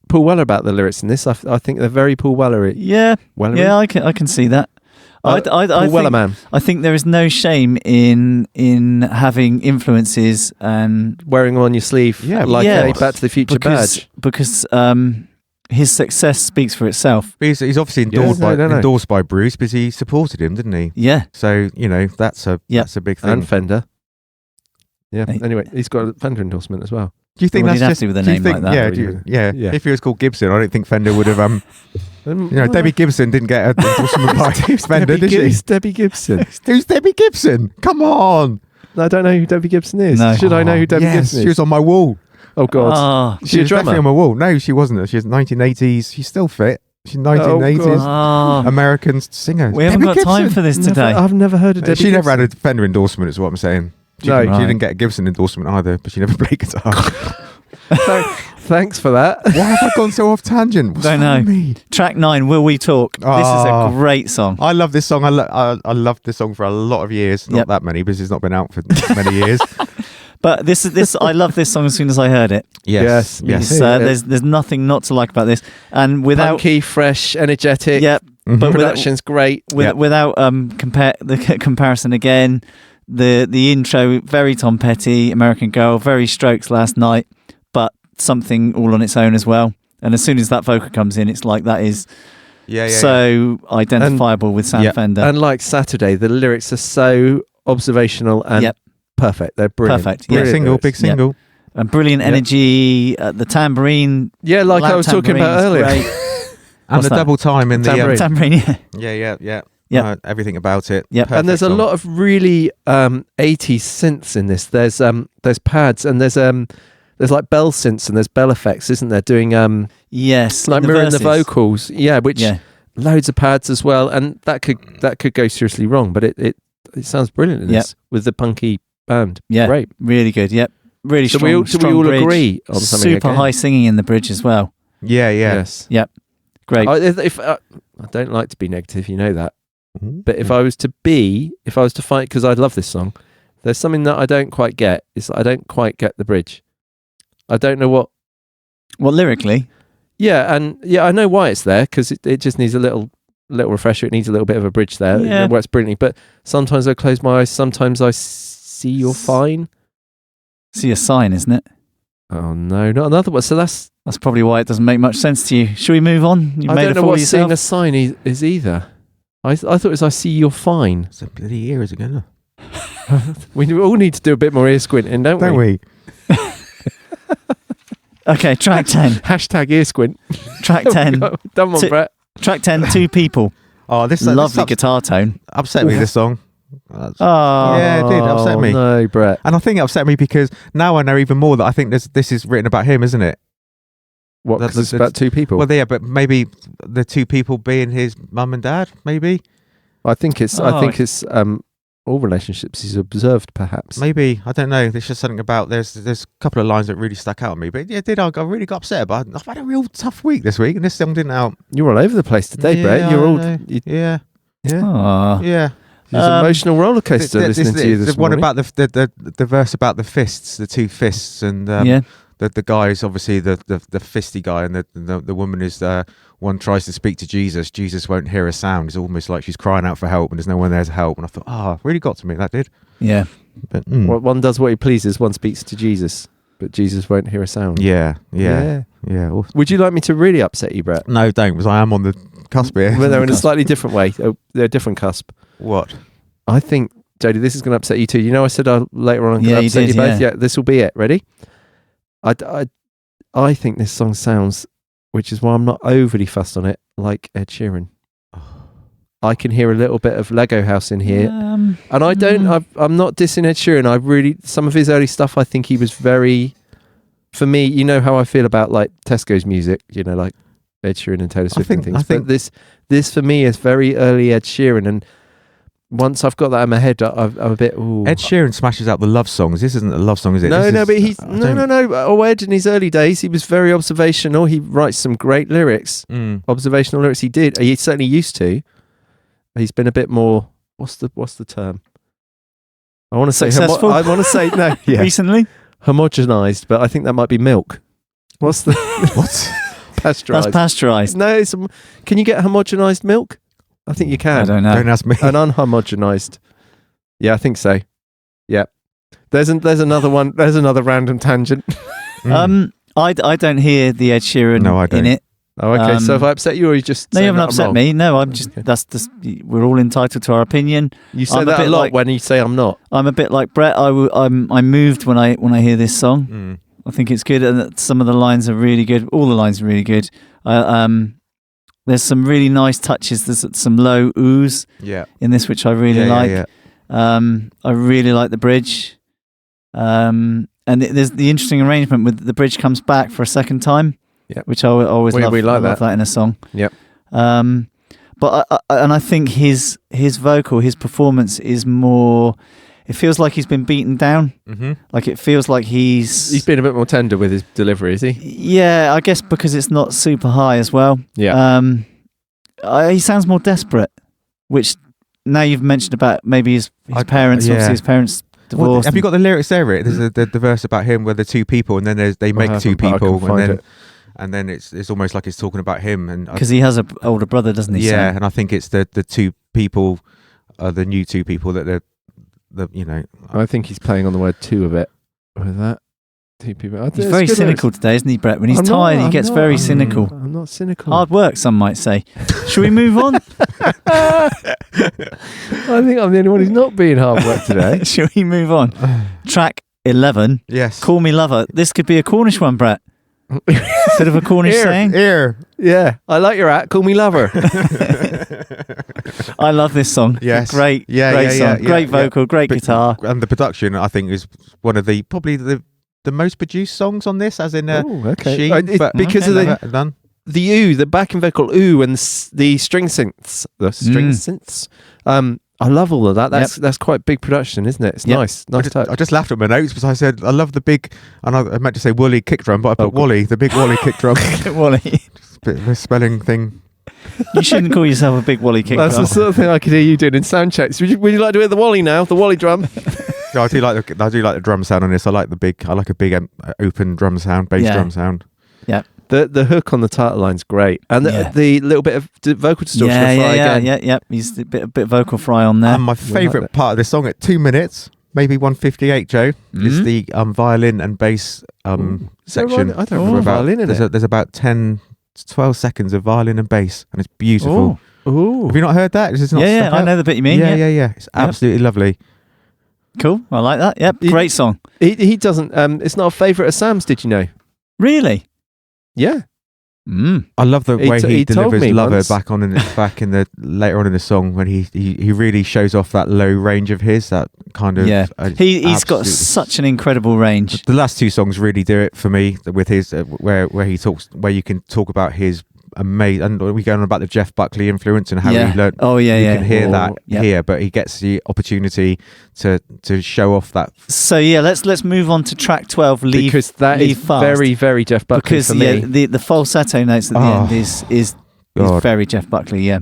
Paul Weller about the lyrics in this. I think they're very Paul Wellery. Yeah, Wellery? Yeah, I can see that. Paul Weller, man. I think there is no shame in having influences and wearing them on your sleeve, a Back to the Future badge. Because his success speaks for itself. He's obviously endorsed by Bruce because he supported him, didn't he? Yeah. So that's a big thing. And Fender. Yeah. Anyway, he's got a Fender endorsement as well. Do you think that's just with a name like that? Yeah. If he was called Gibson, I don't think Fender would have. Debbie Gibson didn't get an endorsement by Fender, did she? Who's Debbie Gibson? Who's Debbie Gibson? Come on! I don't know who Debbie Gibson is. No. Should I know who Debbie Gibson is? She was on my wall. Oh God! She was definitely on my wall. No, she wasn't. She was 1980s. She's still fit. She's 1980s American singer. We haven't got time for this today. I've never heard of Debbie Gibson. She never had a Fender endorsement, is what I'm saying. She didn't get a Gibson endorsement either, but she never played guitar. Thanks for that. Why have I gone so off tangent? Don't know. Track 9, Will We Talk? This is a great song. I love this song. I loved this song for a lot of years. Not that many, because it's not been out for many years. But this I love this song as soon as I heard it. Yes. There's nothing not to like about this, and without punky, fresh, energetic. Yep. Mm-hmm. But production's great. Without the comparison again. The intro, very Tom Petty, American Girl, very Strokes Last Night, but something all on its own as well. And as soon as that vocal comes in, it's like that is so identifiable with Sam Fender. And like Saturday, the lyrics are so observational and perfect. They're brilliant. Perfect. Big single. Yep. And brilliant energy. The tambourine. Yeah, like I was talking about earlier. And the double time in the tambourine. Yeah. Yeah, everything about it. Yeah, and there's a lot of really 80s synths in this. There's pads and there's like bell synths and there's bell effects, isn't there? Doing like mirroring the vocals. Yeah, loads of pads as well, and that could go seriously wrong, but it sounds brilliant in this with the punky band. Yeah, great, really good. Yep, really strong. So we all agree on something. Super high singing in the bridge as well. Yeah. Yes. Yep. Great. I don't like to be negative, you know that. But if I was to fight, because I love this song, there's something that I don't quite get. Is I don't quite get the bridge. I don't know what lyrically. Yeah, I know why it's there, because it just needs a little refresher. It needs a little bit of a bridge there. Yeah. It works brilliantly. But sometimes I close my eyes. Sometimes I see you're fine. See a sign, isn't it? Oh no, not another one. So that's probably why it doesn't make much sense to you. Should we move on? I don't know what seeing a sign is either. I thought it was I see you're fine. It's a bloody years ago. We all need to do a bit more ear squinting, don't we? Okay, track 10. Hashtag ear squint. Track 10. Done one, Brett. Track 10, Two People. Oh, this lovely guitar tone. Upset me, this song. Yeah, it did upset me. No, Brett. And I think it upset me because now I know even more that I think this is written about him, isn't it? What? Because it's about two people. Well, yeah, but maybe the two people being his mum and dad. Maybe. I think it's all relationships he's observed, perhaps. Maybe, I don't know. There's just something about there's a couple of lines that really stuck out at me. But I really got upset about it. I've had a real tough week this week, and this song didn't out. You're all over the place today, Brett. You're all yeah. It's an emotional roller coaster listening to you this morning. One about the verse about the fists, the two fists, and the guy is obviously the fisty guy, and the woman is one tries to speak to Jesus. Jesus won't hear a sound. It's almost like she's crying out for help, and there's no one there to help. And I thought, really got to me. That did. Yeah. But, one does what he pleases. One speaks to Jesus, but Jesus won't hear a sound. Yeah. Would you like me to really upset you, Brett? No, don't, because I am on the cusp here. Well, they're in a slightly different way. They're a different cusp. What? I think, Jodie, this is going to upset you too. You know, I said later on I'm going to upset you both. Yeah, this will be it. Ready? I think this song sounds, which is why I'm not overly fussed on it, like Ed Sheeran. I can hear a little bit of Lego House in here, and I don't. I'm not dissing Ed Sheeran. Some of his early stuff, I think he was very. For me, you know how I feel about like Tesco's music. You know, like Ed Sheeran and Taylor Swift and things. But this for me is very early Ed Sheeran, and once I've got that in my head, I'm a bit. Ooh. Ed Sheeran smashes out the love songs. This isn't a love song, is it? No, but he's no. Oh, Ed in his early days, he was very observational. He writes some great lyrics, observational lyrics. He certainly used to. He's been a bit more. What's the term? I want to say successful. I want to say no. Yeah. Recently, homogenized, but I think that might be milk. What's the what? Pasteurized. That's pasteurized. No, can you get homogenized milk? I think you can. I don't know. Don't ask me. An unhomogenized. Yeah, I think so. Yeah. There's another one. There's another random tangent. I don't hear the Ed Sheeran in it. Oh, okay. So if I upset you, or you just no, you haven't upset me. No, I'm just we're all entitled to our opinion. You say that a lot when you say I'm not. I'm a bit like Brett. I'm moved when I hear this song. I think it's good, and some of the lines are really good. All the lines are really good. There's some really nice touches. There's some low oohs in this, which I really like. Yeah. I really like the bridge, and there's the interesting arrangement with the bridge comes back for a second time. Yeah, which I always love. We like love that in a song. Yep. But I think his vocal, his performance is more. It feels like he's been beaten down. Mm-hmm. Like it feels like he's been a bit more tender with his delivery, is he? Yeah, I guess because it's not super high as well. Yeah. He sounds more desperate, which now you've mentioned about maybe his parents. Obviously, his parents. Divorced. Have you got the lyrics there, Rick? There's the verse about him where the two people, and then they make two people, and then it's almost like it's talking about him, and because he has an older brother, doesn't he? Yeah, and I think it's the two people, the new two people that I think he's playing on the word two a bit with that. Two people. He's very cynical today, isn't he, Brett? When he's tired, he gets very cynical. I'm not cynical. Hard work, some might say. Shall we move on? I think I'm the only one who's not being hard work today. Shall we move on? Track 11. Yes. Call Me Lover. This could be a Cornish one, Brett. Bit of a Cornish saying. Yeah. I like your hat. Call me lover. I love this song. Yes. Great song. Great vocal, great guitar. And the production, I think, is one of probably the most produced songs on this, as in because of the ooh, the backing vocal ooh, and the string synths. I love all of that. That's quite big production, isn't it? It's nice. I just laughed at my notes because I said I love the big, and I meant to say Wooly kick drum, but I put Wally, the big Wally kick drum. Wally. Just a bit of a spelling thing. You shouldn't call yourself a big Wally kick drum. That's the sort of thing I could hear you doing in sound checks. Would you like to hear the Wally now? The Wally drum. No, I do like the drum sound on this. I like a big open drum sound, bass drum sound. Yeah. The hook on the title line's great, and the little bit of vocal distortion. Yeah. He's a bit vocal fry on there. And my favourite part of this song at 2 minutes, maybe 1:58, Joe, is the violin and bass section. I don't remember violin in it. There's about 10 to 12 seconds of violin and bass, and it's beautiful. Ooh. Have you not heard that? Is this not I know the bit you mean. Yeah. It's absolutely lovely. Cool. I like that. Yep. Great song. He doesn't. It's not a favourite of Sam's. Did you know? Really? Yeah. I love the way he delivers Lover once. back in the later on in the song when he really shows off that low range of his, that kind of he's got such an incredible range. The last two songs really do it for me with his where you can talk about his amazing, and we go on about the Jeff Buckley influence and how he learned. You can hear that here, but he gets the opportunity to show off that. So let's move on to track 12. Because that is fast. Very, very Jeff Buckley for me. The falsetto notes at the end is very Jeff Buckley. Yeah,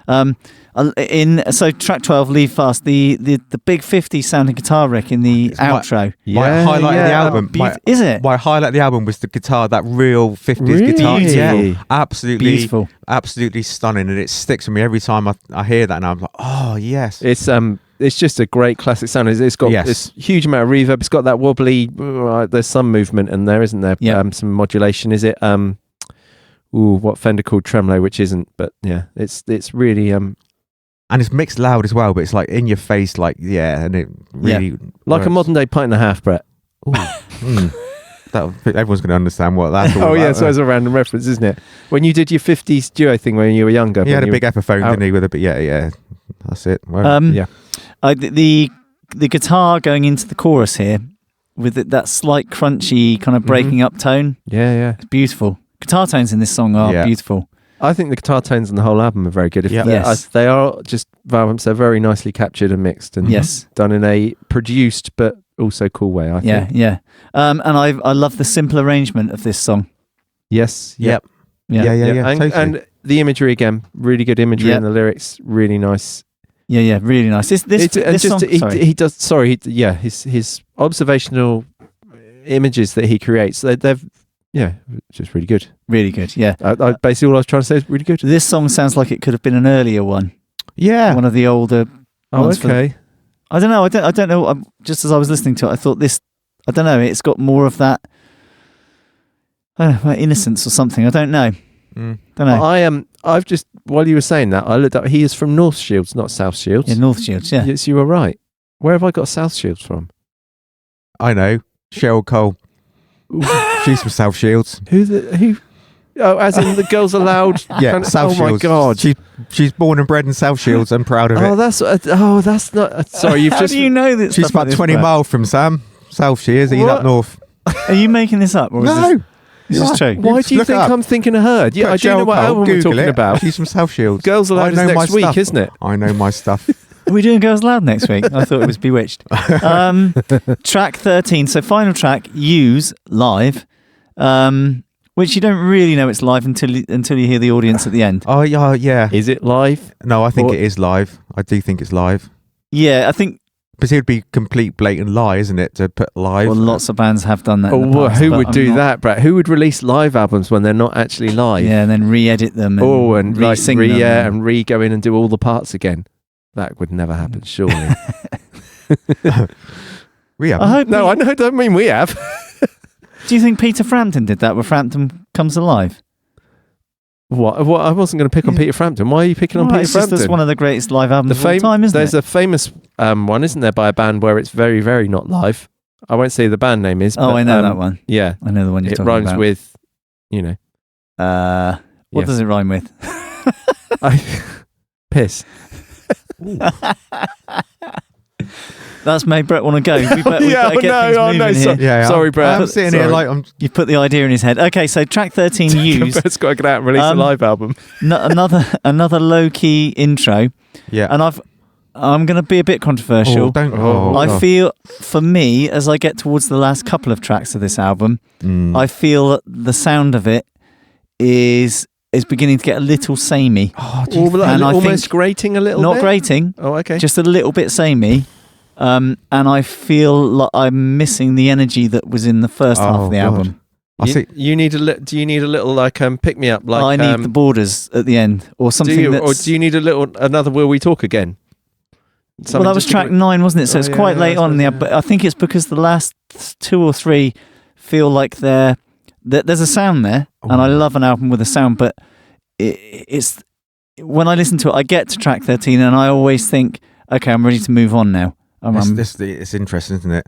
So track 12, Leave Fast, the big 50 sounding guitar riff in the outro. My highlight of the album. Is it? My highlight of the album was the guitar, that real 50s Really? guitar. Beautiful. Yeah, absolutely Beautiful. Absolutely stunning, and it sticks with me every time I hear that, and I'm like, oh yes. It's just a great classic sound. It's got this huge amount of reverb. It's got that wobbly. There's some movement in there, isn't there? Yep. Some modulation. Is it? What Fender called tremolo, which isn't. But yeah, it's really and it's mixed loud as well, but it's like in your face, like and it really like a modern day pint and a half, Brett. Everyone's going to understand what that's all about. Yeah, so it's a random reference, isn't it? When you did your 50s duo thing when you were younger, he had a big Epiphone, didn't he? With a bit, that's it. Well, the guitar going into the chorus here with that slight crunchy kind of breaking up tone. Yeah, it's beautiful. Guitar tones in this song are beautiful. I think the guitar tones in the whole album are very good. They are just Valvamps. They're very nicely captured and mixed, and done in a produced but also cool way. I think. Yeah. And I love the simple arrangement of this song. Yes. Yeah. And, and the imagery again, really good imagery, and the lyrics really nice. Yeah, really nice. This song, he does. Sorry, his observational images that he creates. They're just really good. Really good. Yeah. Basically, all I was trying to say is really good. This song sounds like it could have been an earlier one. Yeah, one of the older. ones. Okay. I don't know. I don't know. Just as I was listening to it, I thought this. I don't know. It's got more of that. I don't know, innocence or something. I don't know. Don't know. I've just, while you were saying that, I looked up. He is from North Shields, not South Shields. Yeah, North Shields. Yeah. Yes, you were right. Where have I got South Shields from? I know. Cheryl Cole. She's from South Shields. Who? Oh, as in the Girls Aloud. Yeah, South Shields. Oh my God. She's born and bred in South Shields. I'm proud of it. That's not. Sorry, you've How just. do you know that? She's about 20 miles from Sam. South she is. He's up north. Are you making this up? Or No. This is true. Why do you think I'm thinking of her? Yeah, I don't know what album we're talking about. She's from South Shields. Girls Aloud is next week, isn't it? I know my stuff. Are we doing Girls Loud next week? I thought it was Bewitched. Track 13. So final track, Use Live, which you don't really know it's live until you hear the audience at the end. Oh yeah. Is it live? No, I think it is live. I do think it's live. Yeah, I think. Because it would be complete blatant lie, isn't it, to put live? Well, lots of bands have done that. Who would do that, Brett? Who would release live albums when they're not actually live? Yeah, and then re-edit them. And re-sing them. And re-go in and do all the parts again. That would never happen, surely. We have. I don't mean we have. Do you think Peter Frampton did that, where Frampton comes alive? What? I wasn't going to pick on Peter Frampton. Why are you picking on Peter Frampton? That's one of the greatest live albums of all time, isn't There's it? a famous one, isn't there, by a band where it's very, very not live. I won't say the band name is. I know that one. Yeah. I know the one you're talking about. It rhymes with, What does it rhyme with? Piss. That's made Brett want to go. We better get things moving here. Sorry, Brett. I'm sitting here like You've put the idea in his head. Okay, so track 13, Use. Brett's got to get out and release a live album. Another low key intro. Yeah, and I'm going to be a bit controversial. I feel, for me, as I get towards the last couple of tracks of this album, I feel that the sound of it is beginning to get a little samey. Almost grating a little bit? Not grating. Oh, okay. Just a little bit samey. And I feel like I'm missing the energy that was in the first half of the album. Do you need a little like pick me up? Like I need the Borders at the end, or something. Or do you need another Will We Talk Again? Well, that was track 9, wasn't it? So it's quite late on in the album. But I think it's because the last 2 or 3 feel like there's a sound there, and I love an album with a sound. But it's when I listen to it, I get to track 13, and I always think, okay, I'm ready to move on now. It's interesting, isn't it?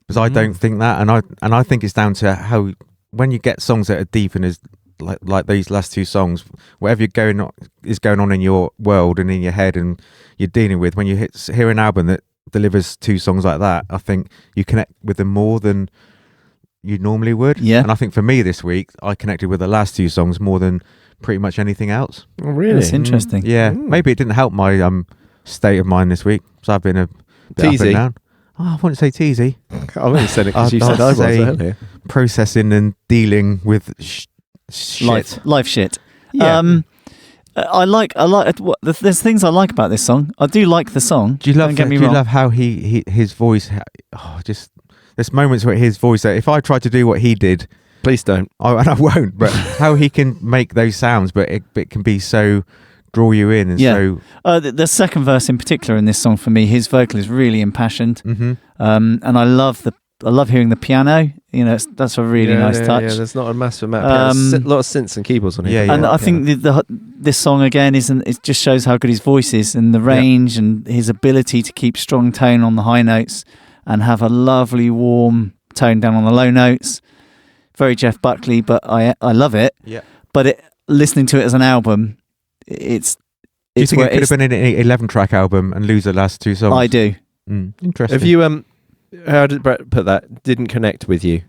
Because I don't think that, and I think it's down to how when you get songs that are deep and is like these last 2 songs, whatever is going on in your world and in your head and you're dealing with, when you hear an album that delivers 2 songs like that, I think you connect with them more than you normally would. Yeah. And I think for me this week, I connected with the last 2 songs more than pretty much anything else. Oh, really? That's interesting. Yeah. Maybe it didn't help my state of mind this week. So I've been a bit up and down. I wouldn't say teasy. I only said it because you said I was earlier. Processing and dealing with shit. Life shit. Yeah. I like. There's things I like about this song. I do like the song. Do you love? Do you love how his voice? Just there's moments where his voice. If I tried to do what he did, please don't. And I won't. But how he can make those sounds, but it can be so draw you in and so. The second verse in particular in this song for me, his vocal is really impassioned, mm-hmm. And I love hearing the piano. You know, that's a really nice touch. Yeah, there's not a massive amount of piano. A lot of synths and keyboards on it. Yeah, and I think this song again it just shows how good his voice is and the range and his ability to keep strong tone on the high notes and have a lovely warm tone down on the low notes. Very Jeff Buckley, but I love it. Yeah. But listening to it as an album, it's. Do you think it could have been an 11-track album and lose the last two songs? I do. Interesting. Have you how did Brett put that? Didn't connect with you.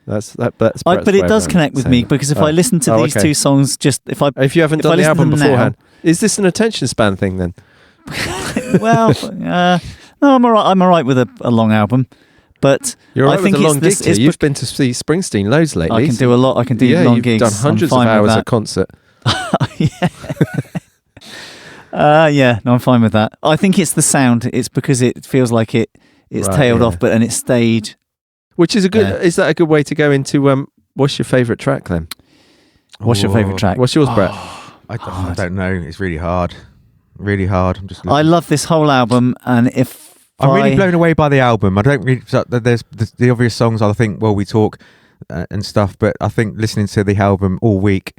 That's Brett's but it does connect with me because if I listen to these two songs, if you haven't done the album beforehand, is this an attention span thing then? Well, no, I'm alright. I'm alright with a long album, but you're alright with a long gig. You've been to see Springsteen loads lately. I can do a lot. I can do long gigs. You've done hundreds of hours at concert. No, I'm fine with that. I think it's the sound. It's because it feels like it's tailed off, and it's stayed. Which is a good. Is that a good way to go into? What's your favourite track then? What's your favourite track? What's yours, Brett? I don't know. It's really hard. Really hard. I love this whole album, and I'm really blown away by the album. I don't really. There's the obvious songs. I think we talk and stuff, but I think listening to the album all week.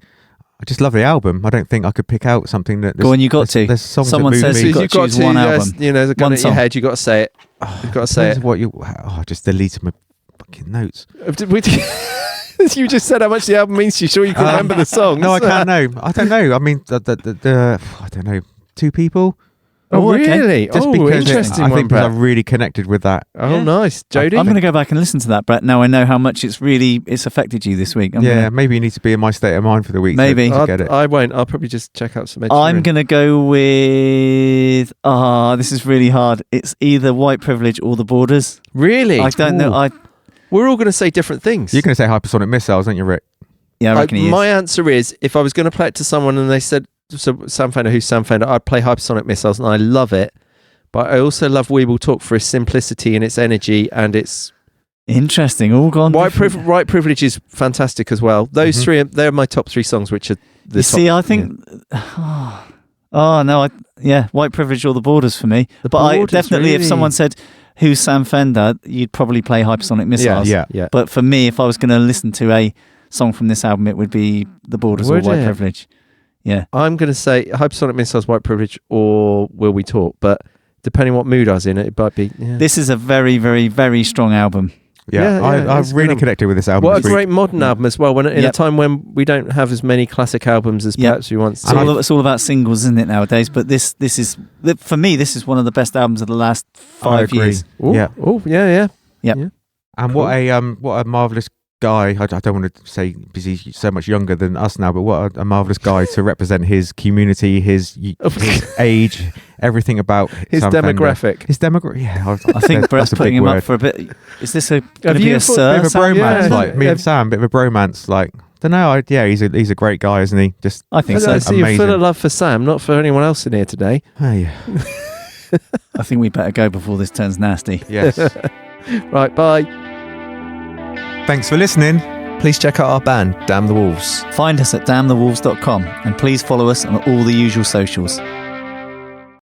I just love the album. I don't think I could pick out something that. Go on, you got to. There's songs Someone that move says me. you've got to choose one album. There's a gun at your head. You've got to say it. You've got to say it. What you? I just deleted my fucking notes. You just said how much the album means to you. Sure, you can remember the songs. No, I can't. No, I don't know. I mean, I don't know. Two People. Oh, really? Just because interesting. I think I really connected with that. Oh, nice, Jody. I'm going to go back and listen to that, Brett. Now I know how much it's affected you this week. Maybe you need to be in my state of mind for the week. Maybe to get it. I won't. I'll probably just check out some. I'm going to go with. This is really hard. It's either White Privilege or The Borders. Really? I don't know. We're all going to say different things. You're going to say Hypersonic Missiles, aren't you, Rick? Yeah, I reckon he is. My answer is, if I was going to play it to someone and they said, so Sam Fender, who's Sam Fender, I'd play Hypersonic Missiles and I love it. But I also love We Will Talk for its simplicity and its energy and its... Interesting. All gone. White Privilege is fantastic as well. Those three, they're my top three songs, which are the top. See, I think... White Privilege or The Borders for me. I definitely, if someone said, who's Sam Fender, you'd probably play Hypersonic Missiles. Yeah. But for me, if I was going to listen to a song from this album, it would be The Borders or White Privilege. Yeah. I'm going to say Hypersonic Missiles, White Privilege, or Will We Talk? But depending what mood I was in, it might be... Yeah. This is a very, very, very strong album. I've really connected with this album. What a great modern album as well, in a time when we don't have as many classic albums as perhaps we once did. It's all about singles, isn't it, nowadays? But this is, for me, this is one of the best albums of the last 5 years. Ooh. Yeah. Oh, yeah. And what a marvellous guy. I don't want to say because he's so much younger than us now, but what a marvellous guy to represent his community, his age, everything about his Sam demographic. Fender. His demographic. Yeah, I think Brett's putting him up for a bit. Is this going to be a sir? Bit of a bromance, like me and Sam. Bit of a bromance, like. Don't know. He's a great guy, isn't he? Just I think so. So you're full of love for Sam, not for anyone else in here today. Oh yeah. I think we better go before this turns nasty. Yes. Right. Bye. Thanks for listening. Please check out our band, Damn the Wolves. Find us at damnthewolves.com and please follow us on all the usual socials.